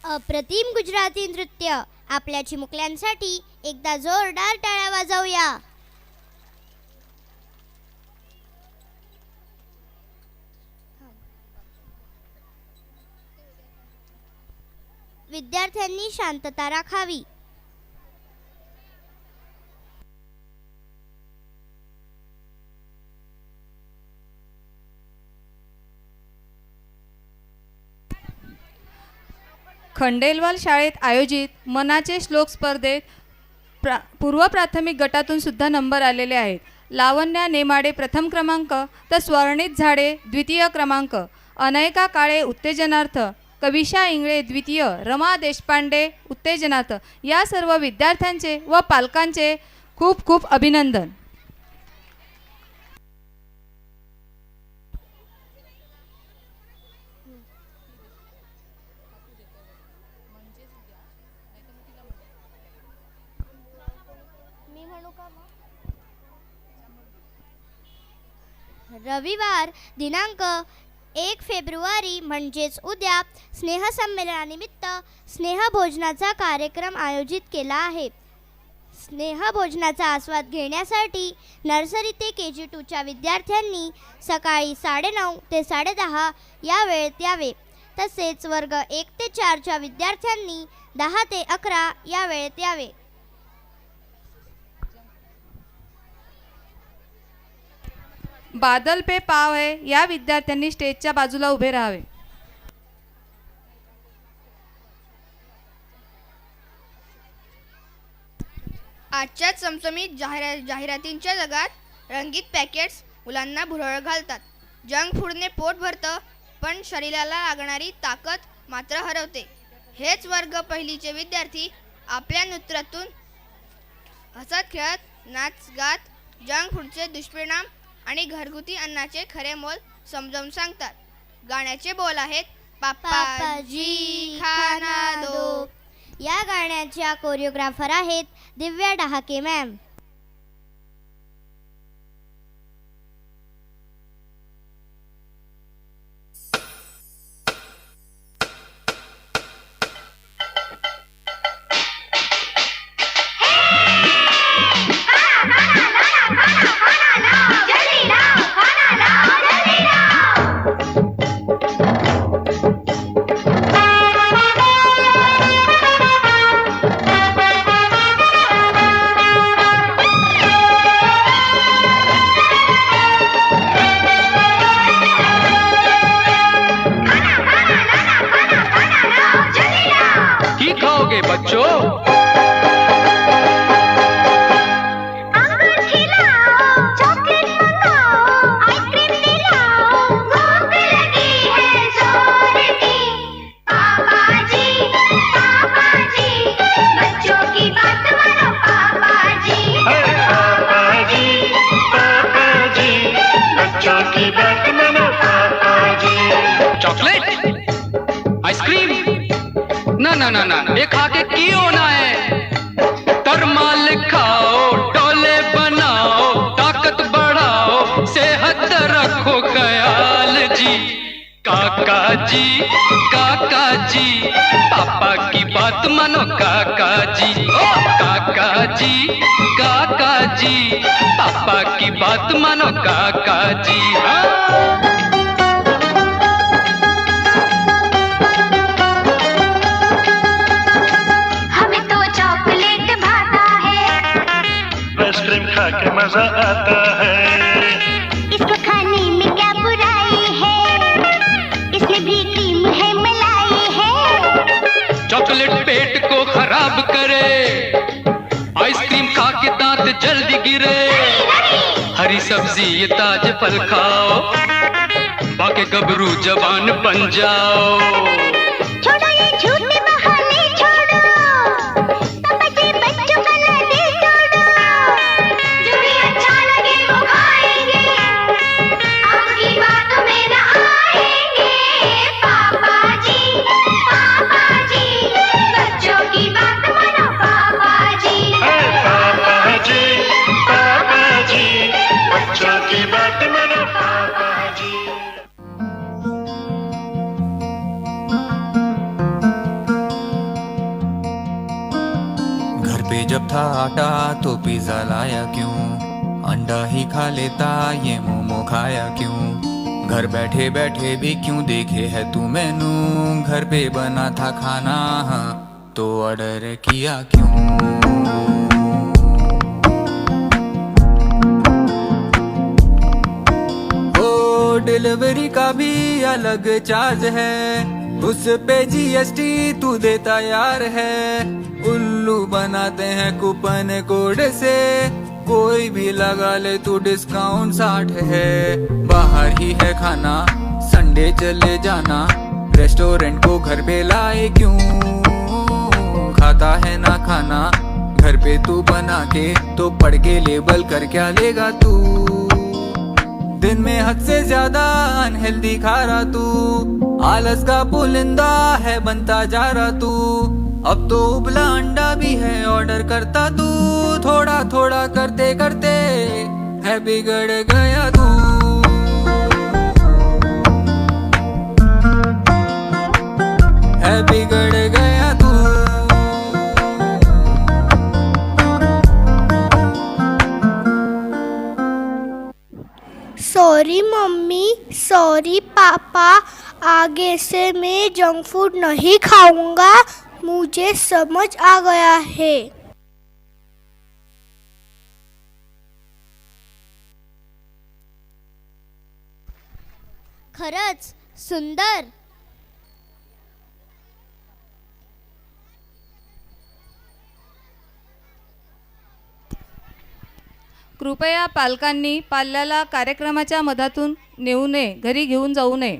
अप्रतिम गुजराती नृत्य आपल्या चिमुकल्यांसाठी एकदा जोरदार टाळ्या वाजवूया. विद्यार्थ्यांनी शांतता राखावी. खंडेलवाल शाळेत आयोजित मनाचे श्लोक स्पर्धेत पूर्व प्राथमिक गटातून सुद्धा नंबर आलेले आहेत. लावण्या नेमाडे प्रथम क्रमांक तर स्वर्णित झाडे द्वितीय क्रमांक. अनयका काळे उत्तेजनार्थ, कविशा इंगळे द्वितीय, रमा देशपांडे उत्तेजनार्थ. या सर्व विद्यार्थ्यांचे व पालकांचे खूप खूप अभिनंदन. रविवार दिनांक 1 फेब्रुवारी म्हणजेच उद्या स्नेहसंमेलनानिमित्त स्नेहभोजनाचा कार्यक्रम आयोजित केला आहे. स्नेहभोजनाचा आस्वाद घेण्यासाठी नर्सरी ते KG 2च्या विद्यार्थ्यांनी सकाळी 9:30 ते 10:30 या वेळेत यावे. तसेच वर्ग 1 ते 4च्या विद्यार्थ्यांनी 10 ते 11 या वेळेत यावे. बादल पे पाव है या विद्यार्थ्यांनी स्टेजच्या बाजूला उभे राहावे. आजच्या चमचमीत जाहिरातींच्या जगात रंगीत पॅकेट्स मुलांना भुरळ घालतात. जंक फूडने पोट भरतं पण शरीराला लागणारी ताकद मात्र हरवते. हेच वर्ग पहिलीचे विद्यार्थी आपल्या नृत्यातून हसत खेळत नाच गात जंक फूडचे दुष्परिणाम आणि घरगुती अन्नाचे खरे मोल समजावून सांगतात. गाण्याचे बोल आहेत पापाजी खाना दो. या गाण्याच्या कोरिओग्राफर आहेत दिव्या डहाके मॅम. ना ये खा के की होना है? तरमाल खाओ, डोले बनाओ, ताकत बढ़ाओ, सेहत रखो ख्याल जी. काका जी पापा की बात मानो काका जी. ओ काका जी पापा की बात मानो काका जी. खा के मजा आता है. इसको खाने में क्या बुराई है? इसमें भी क्रीम है, मलाई है. चॉकलेट पेट को खराब करे, आइसक्रीम खा के दांत जल्दी गिरे. हरी सब्जी ये ताजे फल खाओ, बाकी गबरू जवान बन जाओ. छोड़ो ये झूठे बहाने छोड़ो, पापा जी बच्चों का ना दिल तोड़ो. जो भी अच्छा लगे वो खाएंगे, आपकी बातों में ना आएंगे. पापा जी बच्चों की बात मानो. पापा जी बच्चों की बात मानो. पापा जी था आटा तो पिज्जा लाया क्यों, अंडा ही खा लेता ये मोमो खाया क्यों, घर बैठे बैठे भी क्यों देखे है तू मेनू, घर पे बना था खाना हाँ तो ऑर्डर किया क्यों। डिलीवरी का भी अलग चार्ज है, उस पे GST तू देता यार है, उल्लू बनाते हैं कूपन कोड से, कोई भी लगा ले तू डिस्काउंट 60 है। बाहर ही है खाना संडे चले जाना, रेस्टोरेंट को घर पे लाए क्यों, खाता है ना खाना घर पे तू बना के, तो पढ़ के लेबल कर क्या लेगा तू, दिन में हद से ज्यादा अनहेल्दी खा रहा तू, आलस का पुलिंदा है बनता जा रहा तू, अब तो उबला अंडा भी है ऑर्डर करता तू, थोड़ा थोड़ा करते करते है बिगड़ गया तू। है बिगड़ गया तू। सॉरी मम्मी, सॉरी पापा, आगे से मैं जंक फूड नहीं खाऊंगा, मुझे समझ आ गया है। खरंच सुंदर। कृपया पालकांनी पाल्याला कार्यक्रमाच्या मधातून नेऊ नये, घरी घेऊन जाऊ नये.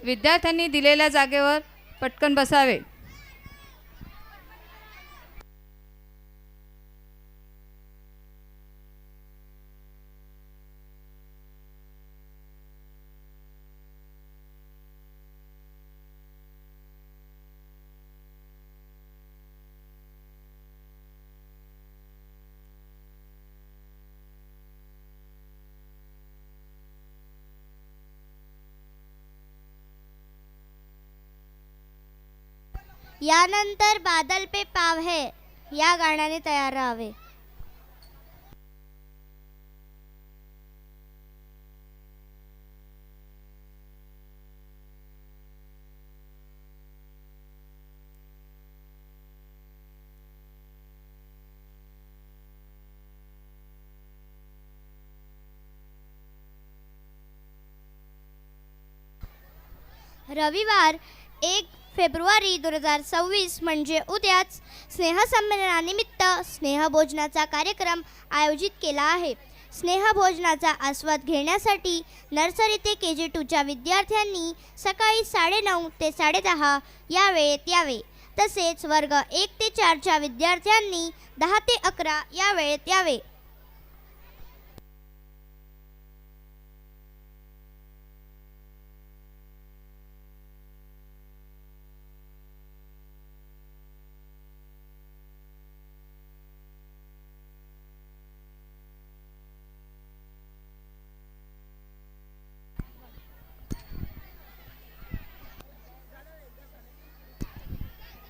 विद्यार्थ्यांनी दिलेल्या जागेवर पटकन बसावे. यानंतर बादल पे पाव है या गाण्याने तयार राहावे. रविवार 1 फेब्रुवारी 2026 म्हणजे उद्याच स्नेहसंमेलनानिमित्त स्नेहभोजनाचा कार्यक्रम आयोजित केला आहे. स्नेहभोजनाचा आस्वाद घेण्यासाठी नर्सरी ते KG 2च्या विद्यार्थ्यांनी सकाळी 9:30 ते 10:30 या वेळेत यावे. तसेच वर्ग 1 ते 4च्या विद्यार्थ्यांनी 10 ते 11 या वेळेत यावे.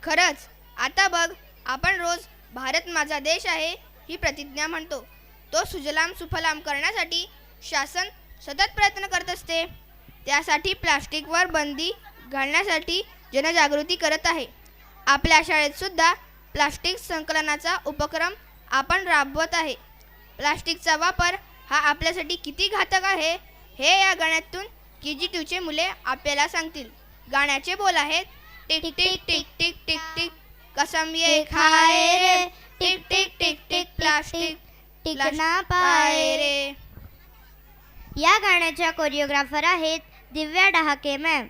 खरंच आता बघ, आपण रोज भारत माझा देश आहे ही प्रतिज्ञा म्हणतो. तो सुजलाम सुफलाम करण्यासाठी शासन सतत प्रयत्न करत असते. त्यासाठी प्लास्टिकवर बंदी घालण्यासाठी जनजागृती करत आहे. आपल्या शाळेत सुद्धा प्लास्टिक संकलनाचा उपक्रम आपण राबवत आहे. प्लास्टिकचा वापर हा आपल्यासाठी किती घातक आहे हे या गाण्यातून KG 2चे मुले आपल्याला सांगतील. गाण्याचे बोल आहेत, टिक टिक टिक टिक टिक टिक कसम ये खाए रे, टिक टिक टिक टिक प्लास्टिक टिकना पाए रे. या गाण्याच्या कोरिओग्राफर आहेत दिव्या डहाके मॅम.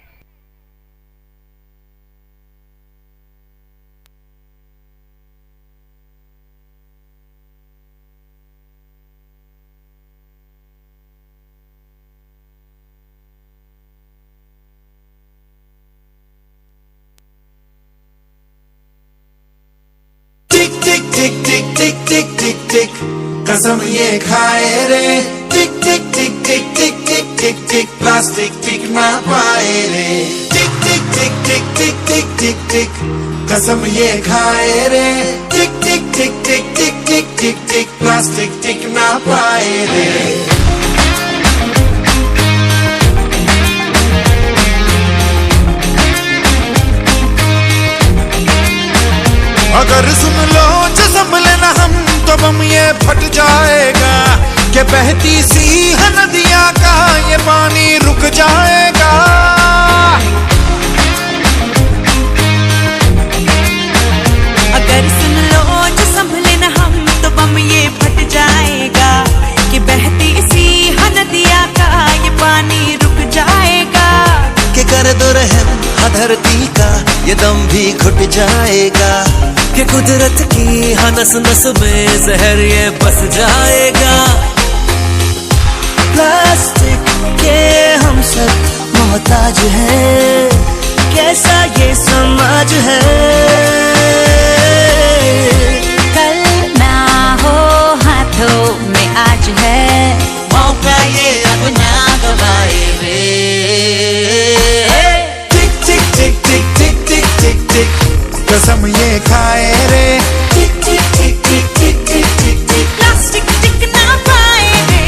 टिक टिक टिक टिक टिक टिक टिक टिक कसम ये खाए रे टिक टिक टिक टिक टिक टिक टिक टिक प्लास्टिक टिक ना पाए रे टिक टिक टिक टिक टिक टिक टिक टिक कसम ये खाए रे टिक टिक टिक टिक टिक टिक टिक टिक प्लास्टिक टिक ना पाए रे अगर सुन लो जो संभले ना हम तो बम ये फट जाएगा कि बहती सी है नदियाँ का ये पानी रुक जाएगा अगर सुन लो जो संभले ना हम तो बम ये फट जाएगा कि बहती सी है नदियाँ का ये पानी रुक जाएगा कि कर दो रहम धरती का ये दम भी घुट जाएगा कि कुदरत की नस नस में जहर ये बस जाएगा प्लास्टिक के हम सब मोहताज हैं कैसा ये समाज है कल ना हो हाथों में आज है मौका ये अब ना गवाए रे टिक टिक टिक टिक टिक टिक टिक टिक कसम ये खाए रे टिक टिक टिक टिक टिक टिक टिक टिक प्लास्टिक टिक ना पाए रे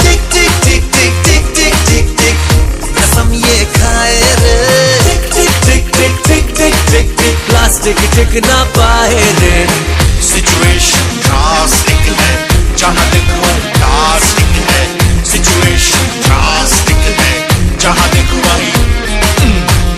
टिक टिक टिक टिक टिक टिक टिक टिक कसम ये खाए रे टिक टिक टिक टिक टिक टिक टिक टिक प्लास्टिक टिक ना पाए रे सिचुएशन ड्रास्टिक है जहाँ देखो प्लास्टिक है सिचुएशन ड्रास्टिक है जहाँ देखो वही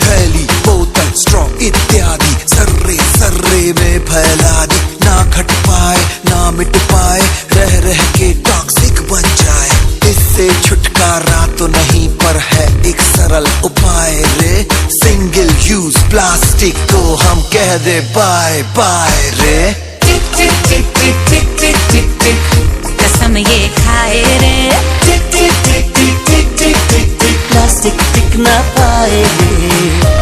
थैली बोतल स्ट्रॉ इत्यादि सर्रे सर्रे में फैला दी ना घट पाए ना मिट पाए रह रह के टॉक्सिक बन जाए इससे छुटकारा तो नहीं पर है एक सरल उपाय रे सिंगल यूज प्लास्टिक को हम कह दे बाय बाय रे टिक टिक टिक टिक टिक टिक टिक टिक कसम ये खाए रे टिक टिक टिक टिक टिक टिक टिक टिक प्लास्टिक टिक ना पाए रे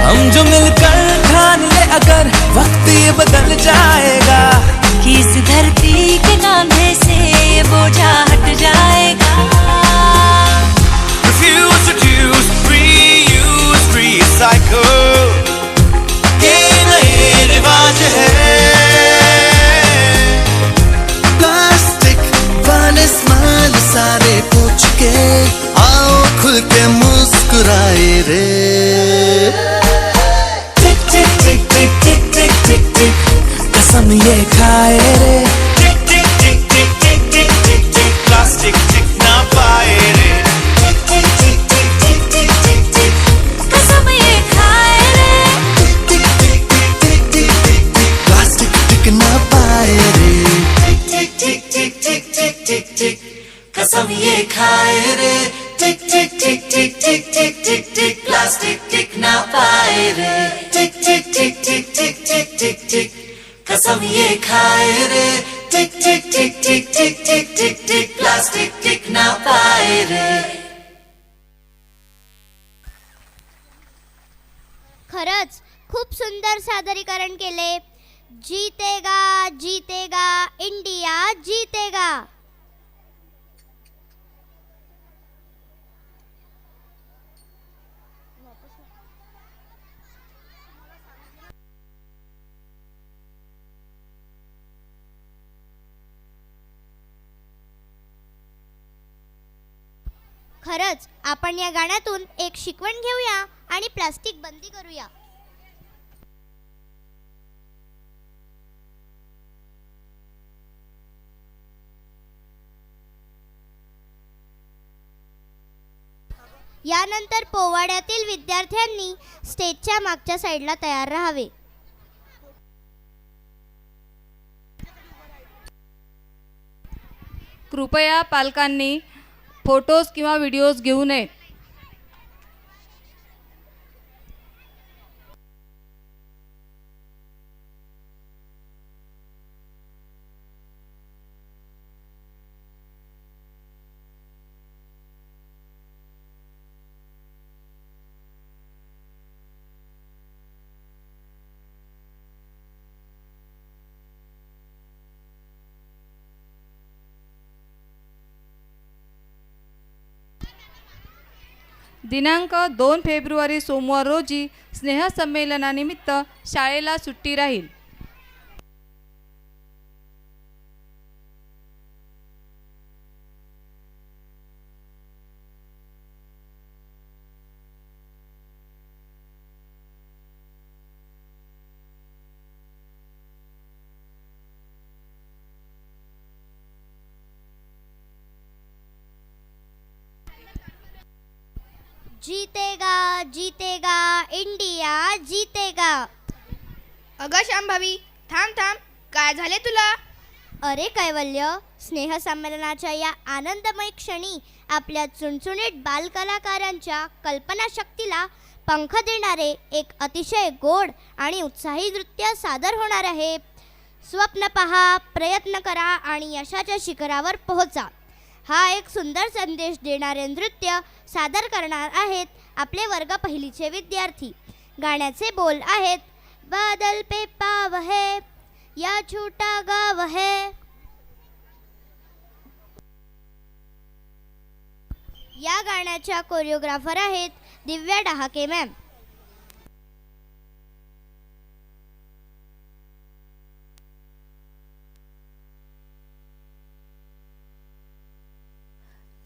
हम जो मिलकर ठान ले अगर वक्त ये बदल जाएगा कि इस धरती के कांधे से ये बोझा हट जाएगा Refuse to use, reuse, recycle ये नए रिवाज है प्लास्टिक वाले स्माइल सारे पूछ के आओ खुल के मुस्कुराए रे कसम ये खाए रे टिक टिक टिक टिक टिक टिक टिक टिक प्लास्टिक टिक ना पाए रे टिक टिक टिक टिक टिक टिक टिक कसम ये खाए रे टिक टिक टिक टिक टिक टिक टिक प्लास्टिक टिक ना पाए रे टिक टिक टिक टिक टिक टिक टिक कसम ये खाए रे टिक टिक टिक टिक टिक टिक टिक टिक प्लास्टिक टिक ना पाए रे टिक टिक टिक टिक टिक टिक टिक टिक कसम ये खाए रे टिक टिक टिक टिक टिक टिक टिक टिक प्लास्टिक टिक ना पाए रे खरंच खूप सुंदर सादरीकरण केले जीतेगा जीतेगा इंडिया जीतेगा खरंच आपण या गाण्यातून एक शिकवण घेऊया आणि प्लास्टिक बंदी करूया यानंतर पोवाड्यातील विद्यार्थ्यांनी स्टेजच्या मागच्या साईडला तयार राहावे कृपया पालकांनी फोटोज किंवा व्हिडिओज घेऊ नयेत दिनांक 2 फेब्रुवारी सोमवार रोजी स्नेहसंमेलनानिमित्त शाळेला सुट्टी राहील. जीतेगा जीतेगा इंडिया जीतेगा. अगं शांभावी, थांब थांब, काय झाले तुला? अरे कैवल्य, स्नेहसंमेलनाच्या या आनंदमय क्षणी आपल्या चुणचुणीत बालकलाकारांच्या कल्पनाशक्तीला पंख देणारे एक अतिशय गोड आणि उत्साही नृत्य सादर होणार आहे. स्वप्न पहा, प्रयत्न करा आणि यशाच्या शिखरावर पोहोचा. हा एक सुंदर संदेश देणारे नृत्य सादर करणार आहेत आपले वर्ग पहिलीचे विद्यार्थी. गाण्याचे बोल आहेत, बादल पे पाव है या छोटा गाव है. या गाण्याच्या कोरिओग्राफर आहेत दिव्या डहाके मॅम.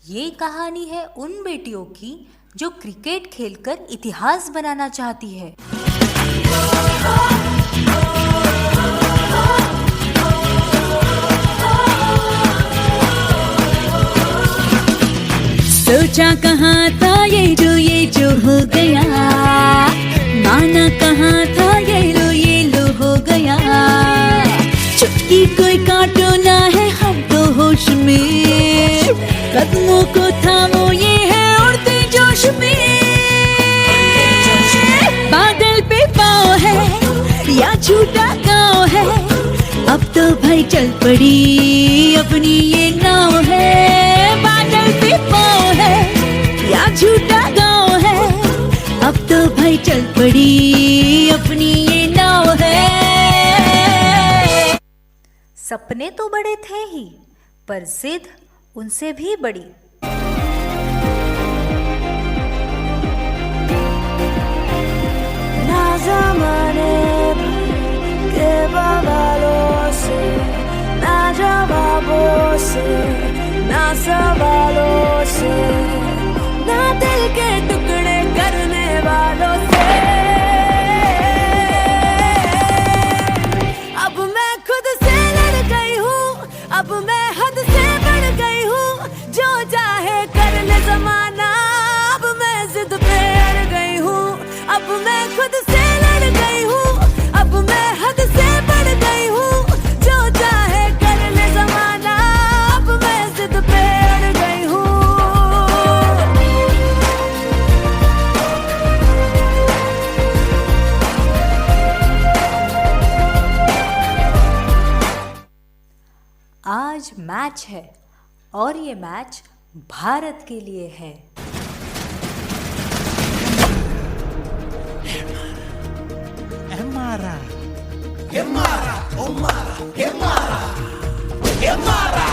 ये कहानी है उन बेटियों की जो क्रिकेट खेलकर इतिहास बनाना चाहती है. सोचा कहाँ था ये जो हो गया, माना कहाँ था ये लो हो गया. चुटकी कोई काटो ना है हम तो होश में, कदमों को थामो ये है उड़ते जोश में. बादल पे पाँव है या झूठा गाँव है, अब तो भाई चल पड़ी अपनी ये नाव है. बादल पे पाँव है या झूठा गाँव है, अब तो भाई चल पड़ी अपनी ये नाव है. सपने तो बड़े थे ही, पर जिद उनसे भी बड़ी. ना ज़माने के बवालों से, ना जवाबों से, ना सवालों से, ना दिल के टुकड़े करने वालों से. अब मैं खुद से लड़ गई हूँ, अब मैं हद से बढ़ गई हूँ. जो चाहे कर ले ज़माना, अब मैं जिद पे अड़ गई हूँ. अब मैं खुद से लड़ गई हूँ, अब मैं हद से बढ़ गई हूँ. जो चाहे कर ले ज़माना, अब मैं जिद पे अड़ गई हूँ. आज मैच है और ये मैच भारत के लिए है. Emara, Emara, Omara, Emara, Emara,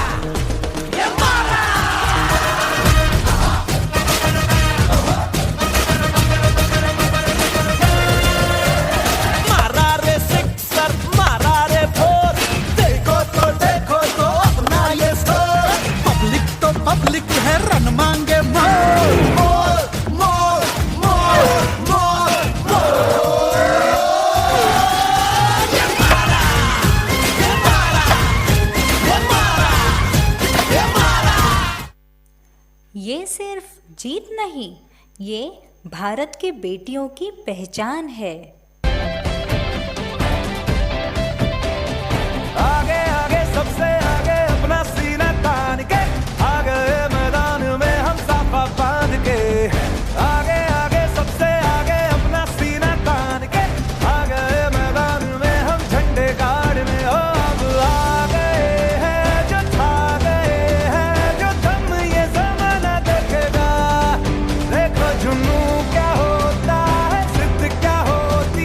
Emara. मारा रे सिक्सर, मारा रे फोर, देखो तो अपना ये स्कोर. पब्लिक है रन मांगे मोर, मोर, मोर, मोर, मोर, मोर. ये सिर्फ जीत नहीं, ये भारत की बेटियों की पहचान है. आगे आगे सबसे आगे अपना सीना तान के, आगे मैदान में हम साफा बांध के. आगे आगे सबसे आगे अपना सीना तान के, आगे मैदान में हम झंडे गाड़ने. अब आ गए हैं जो छा गए हैं, जो दम ये जमाना देखेगा. देखो जुनू क्या होता है, जिद क्या होता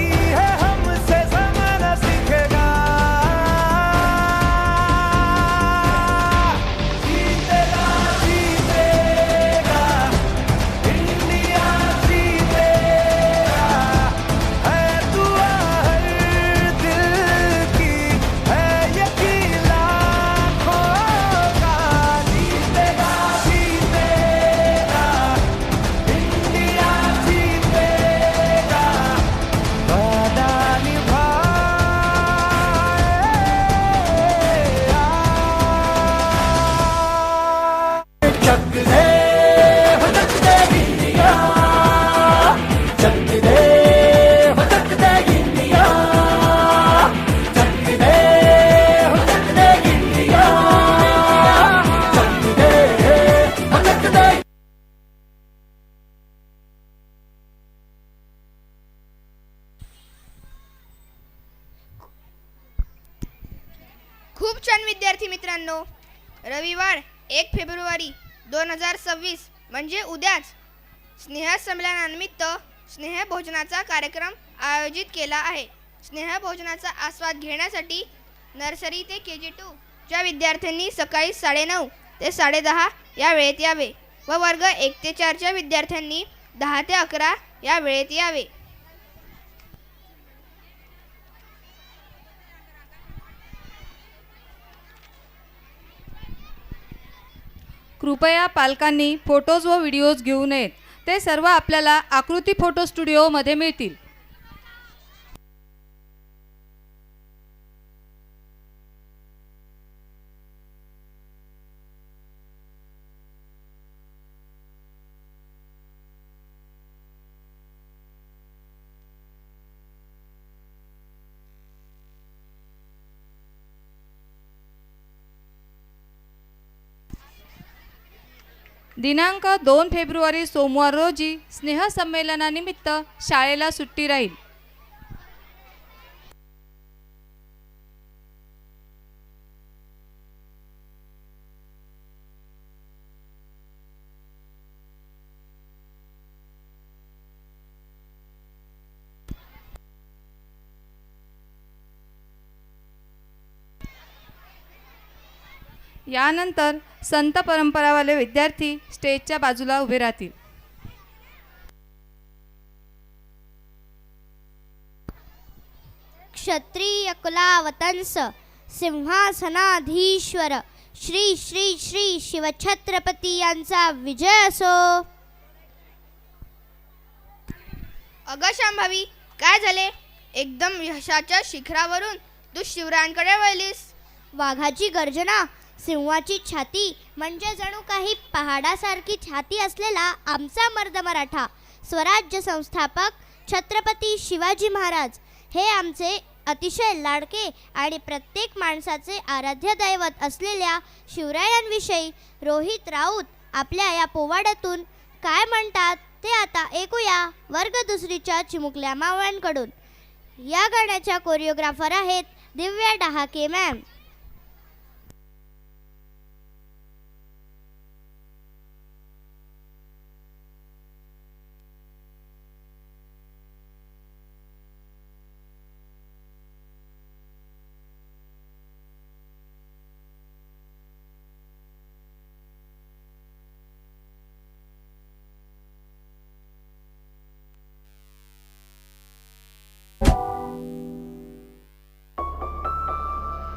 मुलांनो, रविवार 1 फेब्रुवारी 2026 म्हणजे उद्याच स्नेहसंमेलनानिमित्त स्नेहभोजनाचा कार्यक्रम आयोजित केला आहे. स्नेहभोजनाचा आस्वाद घेण्यासाठी नर्सरी ते KG2 च्या विद्यार्थ्यांनी सकाळी 9:30 ते 10:30 या वेळेत यावे व वर्ग 1 ते 4 च्या विद्यार्थ्यांनी 10 ते 11 या वेळेत यावे. कृपया पालकांनी फोटोज व व्हिडिओज घेऊ नयेत. ते सर्व आपल्याला आकृती फोटो स्टुडिओमध्ये मिळतील. दिनांक 2 फेब्रुवारी सोमवार रोजी स्नेहसंमेलनानिमित्त शाळेला सुट्टी राहील. यानंतर संत परंपरावाले विद्यार्थी स्टेजच्या बाजूला उभे राहतील. क्षत्रिय कुलावतंस सिंहासनाधीश्वर श्री श्री श्री शिवछत्रपती यांचा विजय असो. अगं शांभवी, काय झाले? एकदम यशाच्या शिखरावरून तू शिवरायांकडे वळलीस. वाघाची गर्जना, सिंहाची छाती म्हणजे जणू काही पहाडासारखी छाती असलेला आमचा मर्द मराठा स्वराज्य संस्थापक छत्रपती शिवाजी महाराज हे आमचे अतिशय लाडके आणि प्रत्येक माणसाचे आराध्य दैवत असलेल्या शिवरायांविषयी रोहित राऊत आपल्या या पोवाड्यातून काय म्हणतात ते आता ऐकूया वर्ग दुसरीच्या चिमुकल्या मावळ्यांकडून. या गाण्याच्या कोरिओग्राफर आहेत दिव्या डहाके मॅम.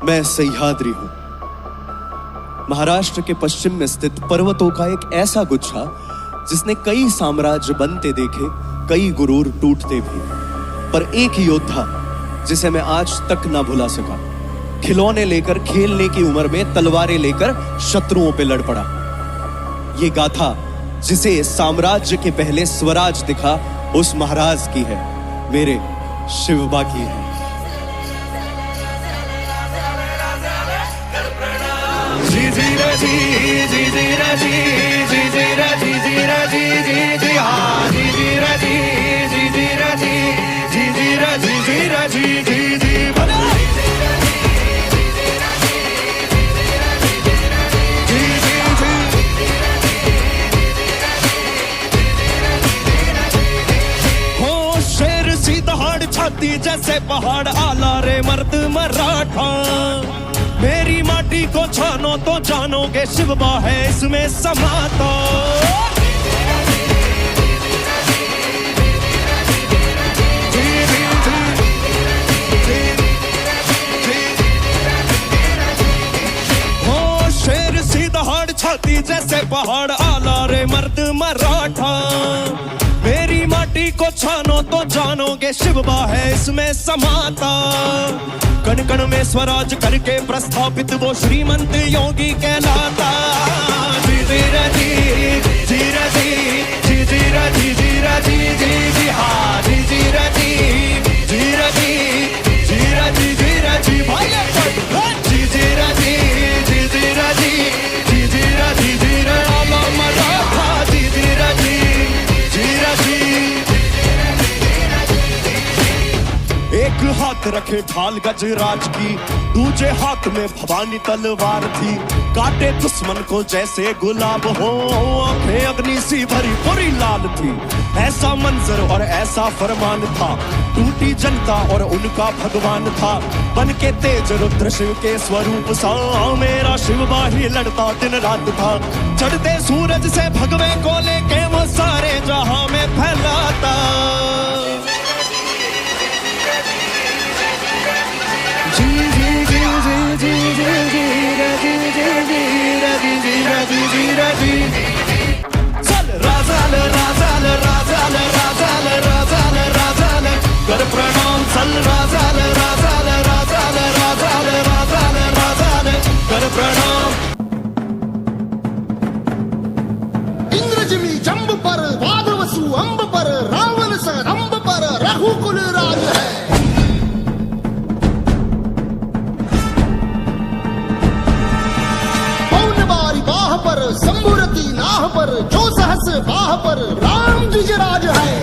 मैं सह्याद्री हूं, महाराष्ट्र के पश्चिम में स्थित पर्वतों का एक ऐसा गुच्छा जिसने कई साम्राज्य बनते देखे, कई गुरूर टूटते भी, पर एक योद्धा जिसे मैं आज तक ना भुला सका, खिलौने लेकर खेलने की उम्र में तलवारें लेकर शत्रुओं पे लड़ पड़ा. ये गाथा जिसे साम्राज्य के पहले स्वराज दिखा उस महाराज की है, मेरे शिवबा की है. जी जी रा जी जी जी रा जी जी जी रा जी जी रा जी जी जी हाँ जी जी रा जी जी जी रा जी जी जी रा जी जी रा जी जी जी बोलो. हो शेर सी दहाड़ छाती जैसे पहाड़ आला रे मर्द मराठा. मेरी माटी को छानो तो जानोगे शिवबा है इसमें समाता. हो शेर सी दहाड़ छाती जैसे पहाड़ आला रे मर्द मराठा. मेरी माटी को छानो तो जानोगे शिवबा है इसमें समाता. कण कण में स्वराज करके प्रस्थापित वो श्रीमंत योगी कहलाता. जी जी रा जी जी रा जी जी जी रा जी जी रा जी जी जी हाँ जी जी रा जी जी रा जी जी रा जी जी रा जी भाई जी जी रा जी जी जी रा जी जी जी रा जी जी रा आला मराठा जी जी रा जी जी रा जी. एक हाथ रखे ढाल गजराज की, दूजे हाथ में भवानी तलवार थी। काटे दुश्मन को जैसे गुलाब हो, आंखें अग्नि सी भरी पूरी लाल थी। ऐसा मंजर और ऐसा फरमान था, टूटी जनता और उनका भगवान था। बन के तेज रुद्र शिव के स्वरूप सा, मेरा शिव बाही लड़ता दिन रात था। चढ़ते सूरज से भगवे को लेके वो सारे जहां में फैलाता। जी जी जी जी जी जी जी जी जी जी जी जी जी। चल राजाल राजाल राजाल राजाल राजाल राजाल कर प्रणाम। चल राजाल राजाल राजाल राजाल राजाल राजाल कर प्रणाम। इंद्रजिमी जंब पर वादवसु अंब पर, रावण स रंब पर रघुकुल राज है। बाह पर शंभुरती नाह पर, जो सहस बाह पर राम द्विजराज है।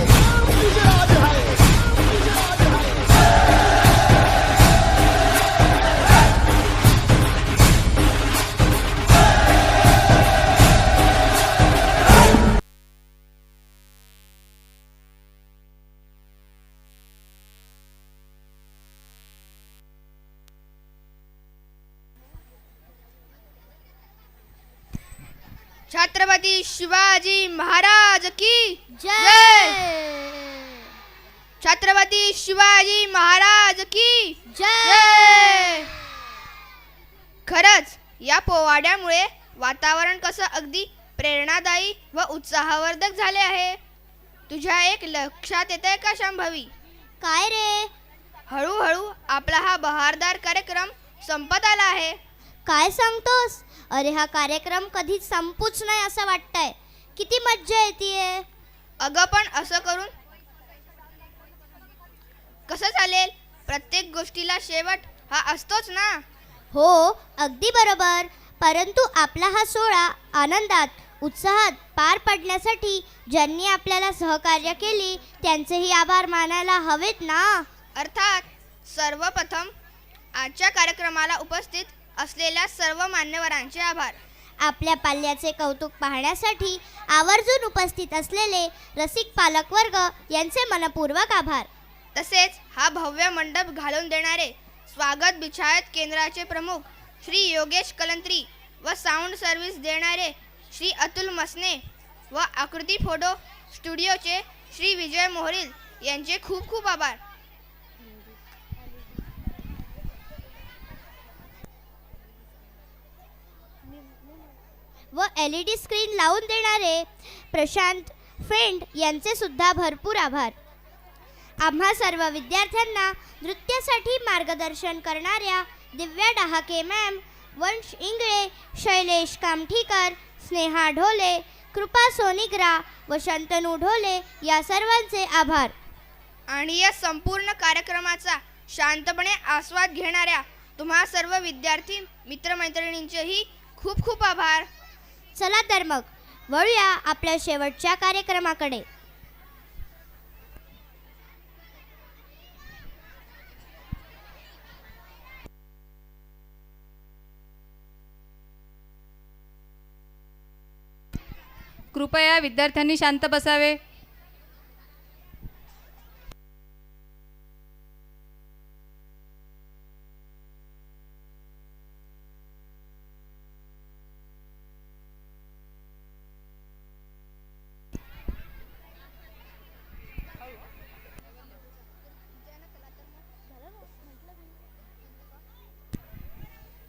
छत्रपती शिवाजी महाराज की जय। छत्रपती शिवाजी महाराज की जय। खरंच या पोवाड्यामुळे वातावरण कसं अगदी प्रेरणादायी व उत्साहवर्धक झाले आहे। तुझ्या एक लक्षात येतंय का शांभवी? काय रे? हळूहळू आपला हा बहारदार कार्यक्रम संपत आला आहे। काय सांगतोस? अरे हा कार्यक्रम कधीच संपूच नाही असं वाटतंय। किती मज्जा येतेय। अगं पण असं करून कसं चालेल? प्रत्येक गोष्टीला शेवट हा असतोच ना। हो अगदी बरोबर, परंतु आपला हा सोहळा आनंदात उत्साहात पार पडण्यासाठी ज्यांनी आपल्याला सहकार्य केली त्यांचेही आभार मानायला हवेत ना। अर्थात सर्वप्रथम आजच्या कार्यक्रमाला उपस्थित असलेल्या सर्व मान्यवरांचे आभार। आपल्या पाल्याचे कौतुक पाहण्यासाठी आवर्जून उपस्थित असलेले रसिक पालक वर्ग यांचे मनपूर्वक आभार। तसेच हा भव्य मंडप घालून देणारे स्वागत बिछायत केंद्राचे प्रमुख श्री योगेश कलंत्री व साऊंड सर्व्हिस देणारे श्री अतुल मसने व आकृती फोटो स्टुडिओचे श्री विजय मोहरील यांचे खूप खूप आभार। व LED स्क्रीन लावून देणारे प्रशांत फ्रेंड यांचे सुद्धा भरपूर आभार। आम्हा सर्व विद्यार्थ्यांना नृत्यासाठी मार्गदर्शन करणाऱ्या दिव्या डहाके मॅम, वंश इंगळे, शैलेश कामठीकर, स्नेहा ढोले, कृपा सोनिग्रा व शंतनू ढोले या सर्वांचे आभार। आणि या संपूर्ण कार्यक्रमाचा शांतपणे आस्वाद घेणाऱ्या तुम्हा सर्व विद्यार्थी मित्रमैत्रिणींचेही खूप खूप आभार। चला तर मग वळूया आपल्या शेवटच्या कार्यक्रमाकडे। कृपया विद्यार्थ्यांनी शांत बसावे।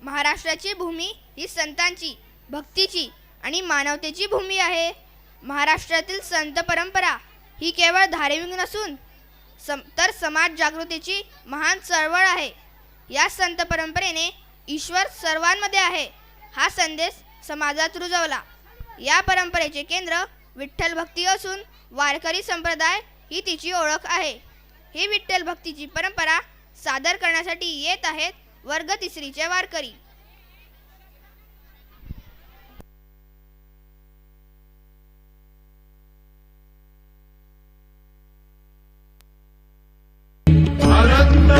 महाराष्ट्राची भूमी ही संतांची, भक्तीची आणि मानवतेची भूमी आहे। महाराष्ट्रातील संत परंपरा ही केवळ धार्मिक नसून तर समाज जागृतीची महान चळवळ आहे। या संत परंपरेने ईश्वर सर्वांमध्ये आहे हा संदेश समाजात रुजवला। या परंपरेचे केंद्र विठ्ठल भक्ती असून वारकरी संप्रदाय ही तिची ओळख आहे। ही विठ्ठल भक्तीची परंपरा सादर करण्यासाठी येत आहेत वर्ग तिसरीचे वारकरी। आनंद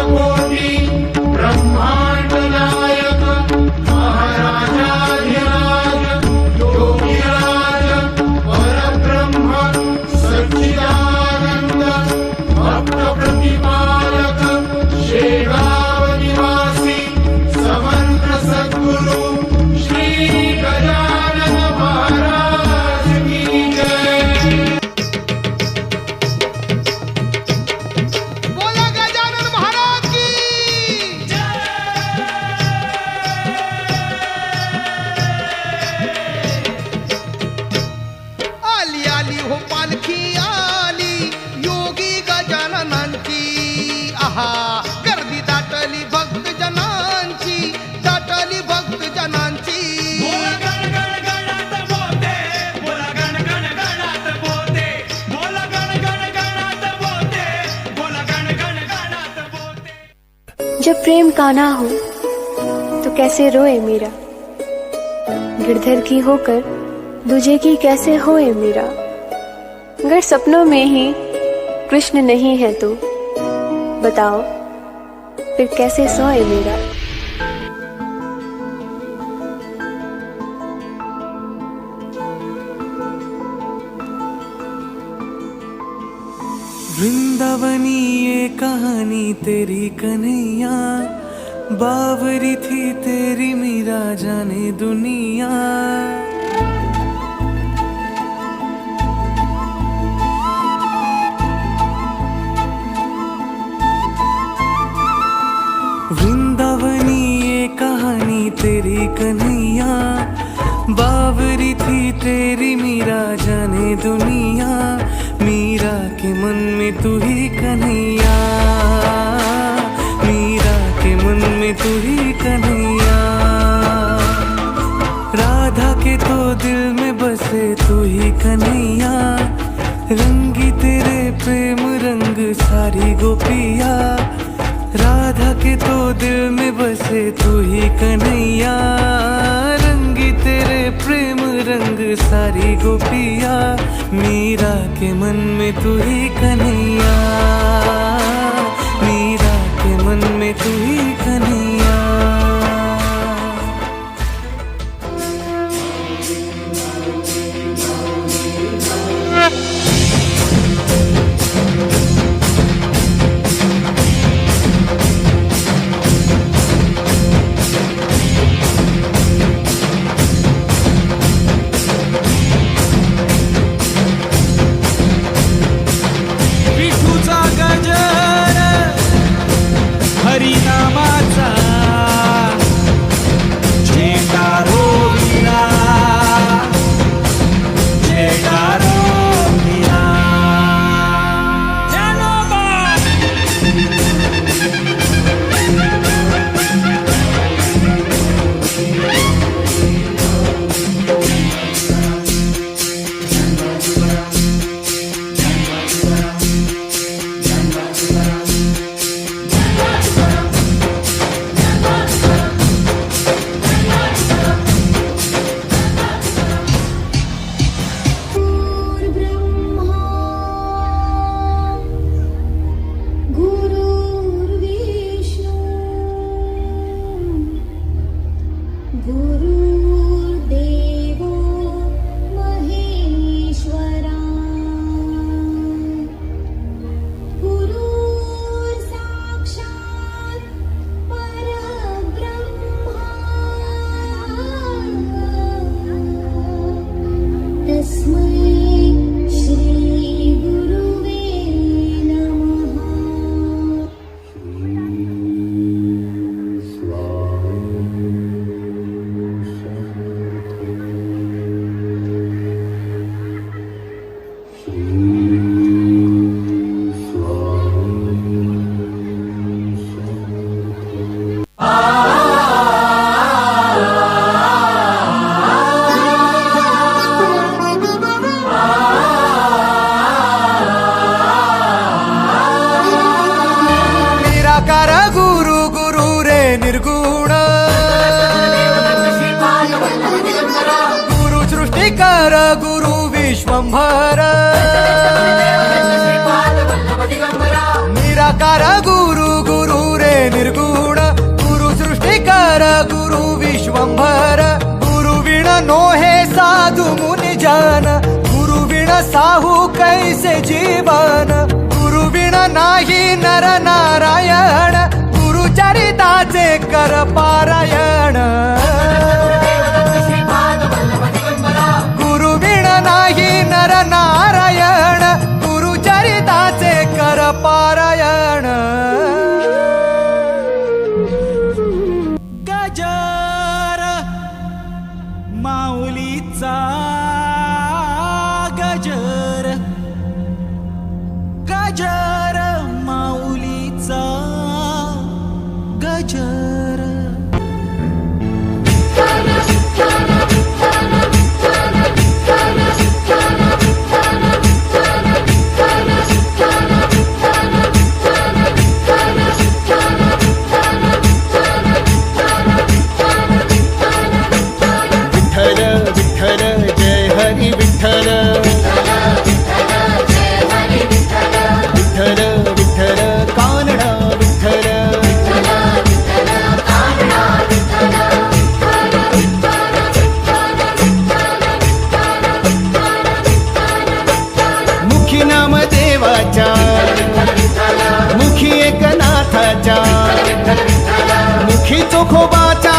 जब प्रेम का ना हो तो कैसे रोए मीरा, गिरधर की होकर दूजे की कैसे होए मीरा। अगर सपनों में ही कृष्ण नहीं है तो बताओ फिर कैसे सोए मीरा। वृंदावनी ये कहानी तेरी कन्हैया, बावरी थी तेरी मीरा जाने दुनिया। वृंदावनी ये कहानी तेरी कन्हैया, बावरी थी तेरी मीरा जाने दुनिया। मीरा के मन में तू ही कन्हैया, मीरा के मन में तू ही कन्हैया। राधा के तो दिल में बसे तू ही कन्हैया, रंगी तेरे प्रेम रंग सारी गोपिया। राधा के तो दिल में बसे तू ही कन्हैया, रंगी तेरे प्रेम रंग सारी गोपिया। मीरा के मन में तू ही कन्हैया, मीरा के मन में तू ही कन्हैया। विठूचा गजर हरिनामाचा झेंडा रोविला, झेंडा रोविला। गुरुर्विष्णू गुरुर्देवो महेश्वरा, गुरुर्साक्षात् परब्रह्मा, तस्मै श्री गुरुवे नमः। निराकार गुरु गुरु रे निर्गुण, गुरु सृष्टिकर गुरु विश्वंभर। निराकार गुरु गुरु रे निर्गुण, गुरु सृष्टिकर गुरु विश्वंभर। गुरु विण नोहे साधु मुनि जन, गुरु विण साहू कैसे जीवन। गुरु विण नाही नर नारायण, गुरु चरिताचे कर पारायण। गुरु विण नाही नर नारायण, गुरु चरिताचे कर पारायण। गजर माऊलीचा गजर, गजर माऊलीचा गजर। विठ्ठल जय हरी विठ्ठल विठ्ठल विठ्ठल कानडा विठ्ठल मुखी नाम देवाच्या मुखी एकनाथाच्या मुखी चोखोबाच्या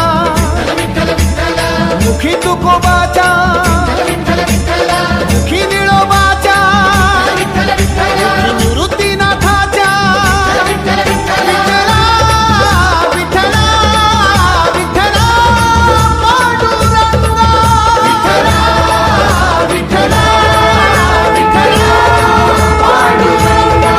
मुखी तुकोबाच्या मुखी निळोबाच्या मुखी निवृत्तीनाथाच्या विठ्ठला विठ्ठला विठ्ठला पांडुरंगा विठ्ठला विठ्ठला विठ्ठला पांडुरंगा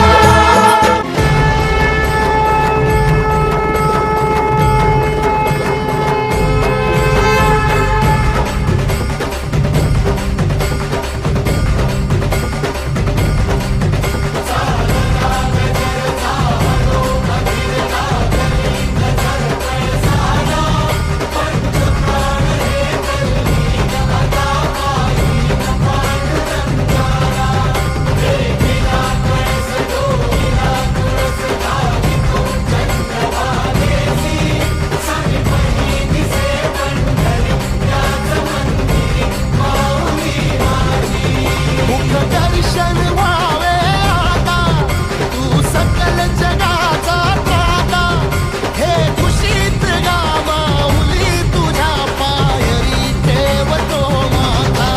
दर्शन व्हावे आता तू सकल जगाचा त्राता हे खुशीत गा माऊली तुझ्या पायरी ठेवतो माता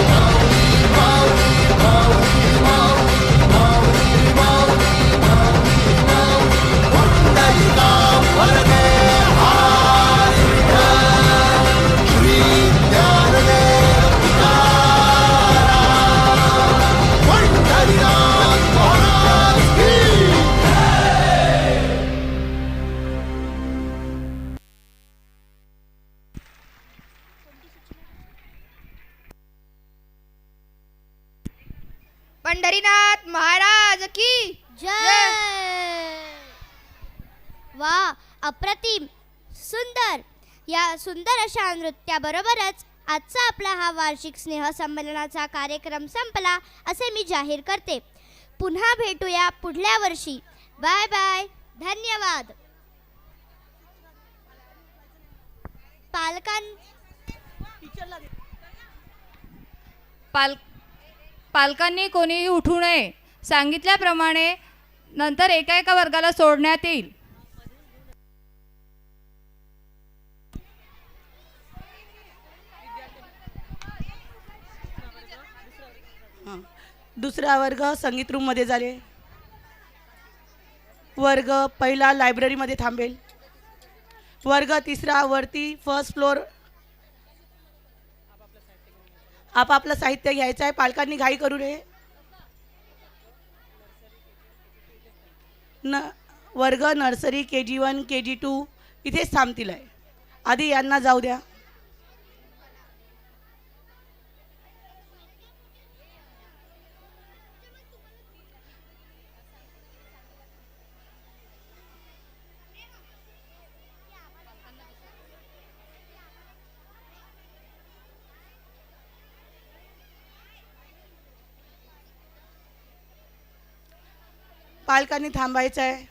माऊली माऊली माऊली माऊली माऊली माऊली माऊली पुंडलिका वरदे हरी विठ्ठल श्री ज्ञानदेव पंढरीनाथ महाराज की पंढरीनाथ महाराज की जय. वा, अप्रतिम, सुंदर. या सुंदर अशा नृत्याबरोबरच आजचा आपला हा वार्षिक स्नेहसंमेलनाचा कार्यक्रम संपला असे मी जाहीर करते. पुन्हा भेटूया पुढल्या वर्षी. Bye bye. धन्यवाद. पालकांनी कोणीही उठू नये. सांगितल्याप्रमाणे नंतर एका एका वर्गाला सोडण्यात येईल. दुसरा वर्ग संगीत रूममध्ये झाले. वर्ग पहिला लायब्ररीमध्ये थांबेल. वर्ग तिसरा वरती फर्स्ट फ्लोअर आपापलं साहित्य घ्यायचं आहे. पालकांनी घाई करू नये. वर्ग नर्सरी KG1 KG2 इथेच थांबतील आहे. आधी यांना जाऊ द्या. पालकांनी थांबायचं आहे.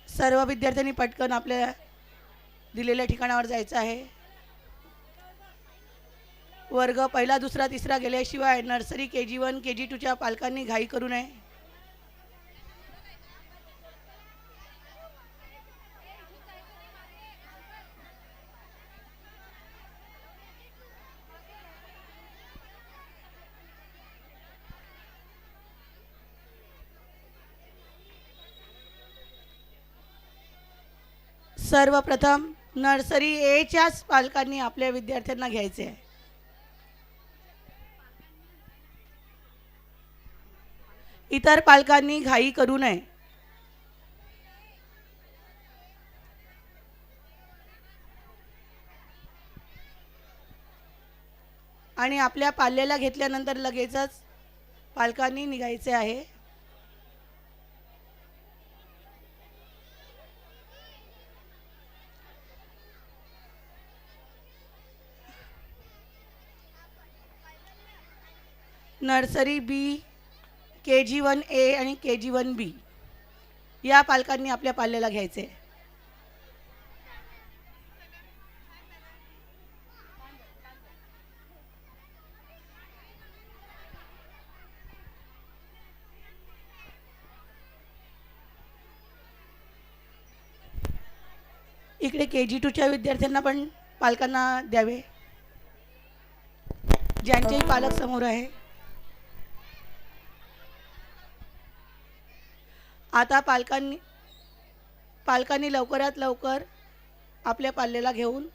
सर्व विद्यार्थ्यांनी पटकन आपल्या दिलेल्या ठिकाणावर जायचं आहे. वर्ग पहिला दुसरा तिसरा गेल्याशिवाय नर्सरी KG1 KG2च्या पालकांनी घाई करू नये. सर्वप्रथम नर्सरी Aच्याच पालकांनी आपल्या विद्यार्थ्यांना घ्यायचे आहे. इतर पालकांनी घाई करू नये. आणि आपल्या पाल्याला घेतल्यानंतर लगेचच पालकांनी निघायचे आहे. नर्सरी बी, KG1A आणि KG1B या पालकांनी आपल्या पाल्याला घ्यायचे. इकडे KG2च्या विद्यार्थ्यांना पण पालकांना द्यावे, ज्यांचेही पालक समोर आहे. आता पालकांनी लवकरात लवकर आपल्या पाल्याला घेऊन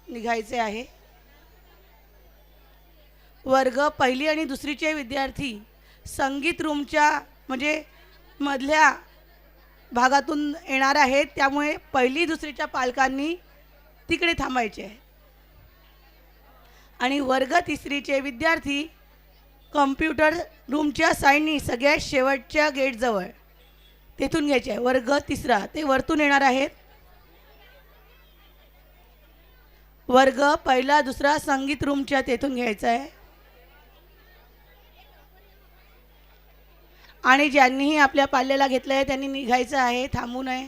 निघायचे आहे. वर्ग पहिली आणि दुसरीचे विद्यार्थी संगीत रूमच्या म्हणजे मधल्या भागातून येणार आहेत, त्यामुळे पहिली दुसरीच्या पालकांनी तिकडे थांबायचे आहे. आणि वर्ग तिसरीचे विद्यार्थी कॉम्प्युटर रूमच्या साईडनी सगळ्यात शेवटच्या गेटजवळ तेथून घ्यायचे आहे. वर्ग तिसरा ते वरतून येणार आहेत. वर्ग पहिला दुसरा संगीत रूमच्या तेथून घ्यायचा आहे. आणि ज्यांनीही आपल्या पाल्याला घेतलं आहे त्यांनी निघायचं आहे, थांबू नये.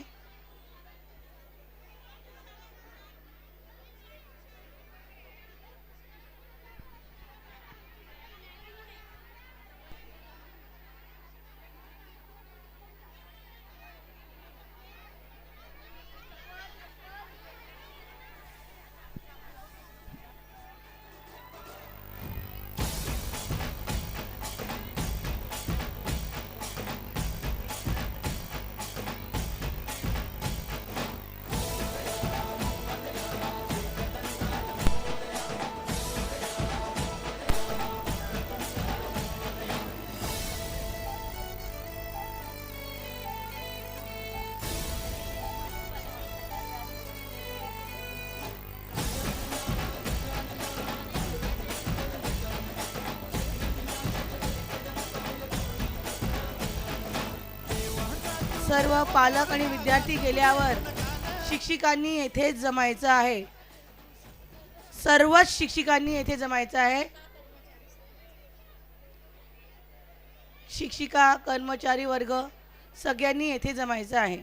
सर्व पालक आणि विद्यार्थी गेल्यावर शिक्षिकांनी येथेच जमायचं आहे. सर्वच शिक्षिकांनी येथे जमायचं आहे. शिक्षिका, कर्मचारी वर्ग सगळ्यांनी येथे जमायचं आहे.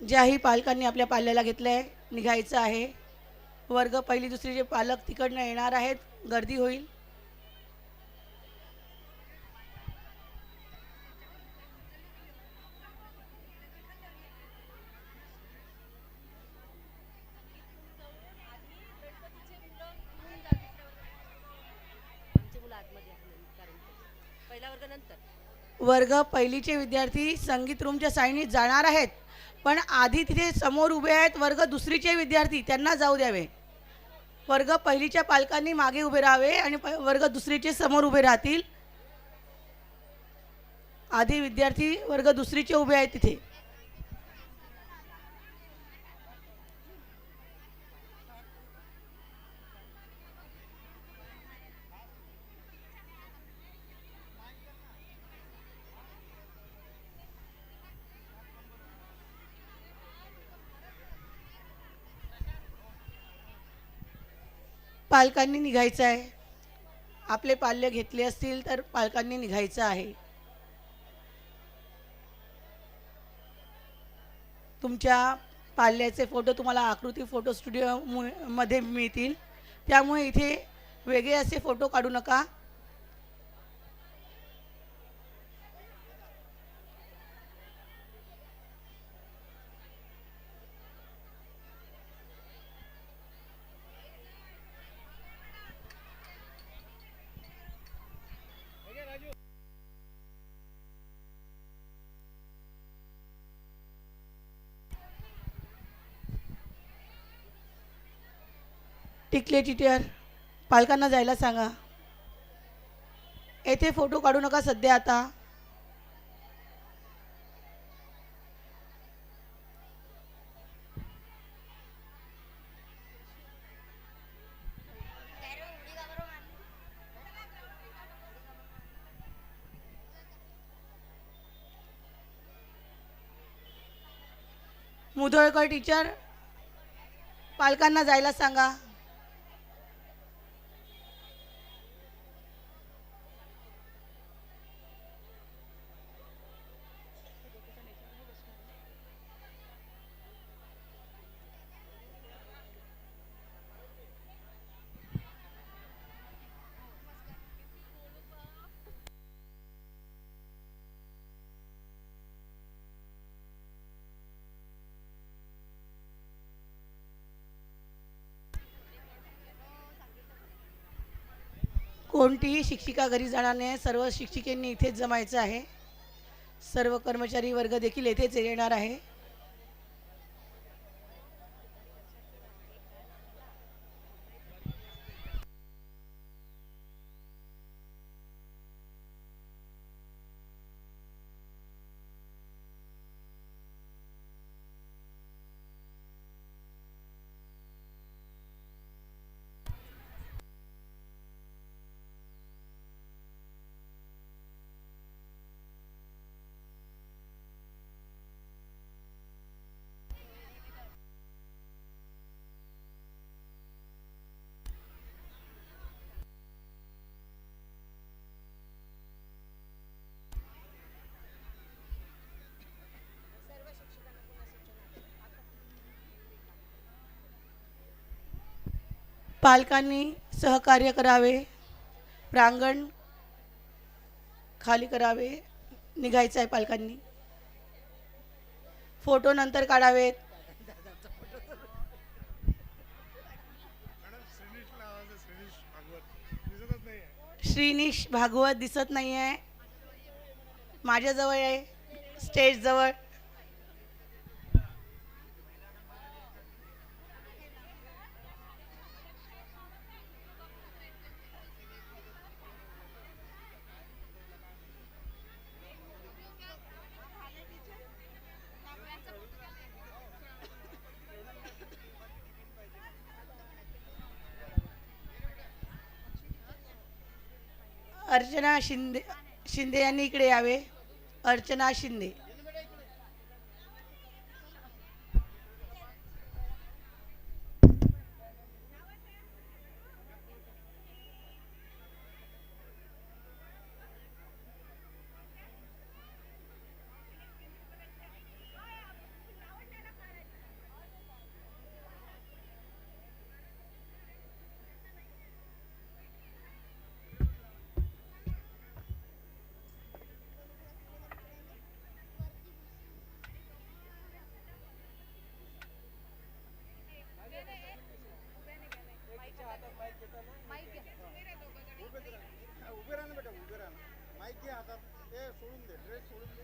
ज्याही पालकांनी आपल्या पाल्याला घेतलं आहे निघायचं आहे. वर्ग पहिली दुसरीचे पालक तिकडनं येणार आहेत, गर्दी होईल. वर्ग पहिलीचे विद्यार्थी संगीत रूमच्या साईडने जाणार आहेत, पण आधी तिथे समोर उभे आहेत वर्ग दुसरीचे विद्यार्थी, त्यांना जाऊ द्यावे. वर्ग पहिलीच्या पालकांनी मागे उभे राहावे आणि वर्ग दुसरीचे समोर उभे राहतील. आधी विद्यार्थी वर्ग दुसरीचे उभे आहेत तिथे. पालकांनी निघायचं आहे. आपले पाल्य घेतले असतील तर पालकांनी निघायचं आहे. तुमच्या पाल्याचे फोटो तुम्हाला आकृती फोटो स्टुडिओ मध्ये मिळतील, त्यामुळे इथे वेगळे असे फोटो काढू नका. टिकले टीचर, पालकांना जायला सांगा. येथे फोटो काढू नका सध्या आता. मुधोळकर टीचर, पालकांना जायला सांगा. कोणतीही शिक्षिका घरी जाणार नाही. सर्व शिक्षिकांनी इथेच जमायचं आहे. सर्व कर्मचारी वर्ग देखील येथेच येणार आहे. पालकांनी सहकार्य करावे. प्रांगण खाली करावे. निघायचं आहे पालकांनी. फोटो नंतर काढावेत. श्रीनिश भागवत दिसत नाही आहे. माझ्याजवळ आहे, स्टेज जवळ. अर्चना शिंदे यांनी इकडे यावे. अर्चना शिंदे. उभे राहा ना बेटा, उभे राहा ना. माईक घे हातात. ते सोडून दे, ड्रेस सोडून दे.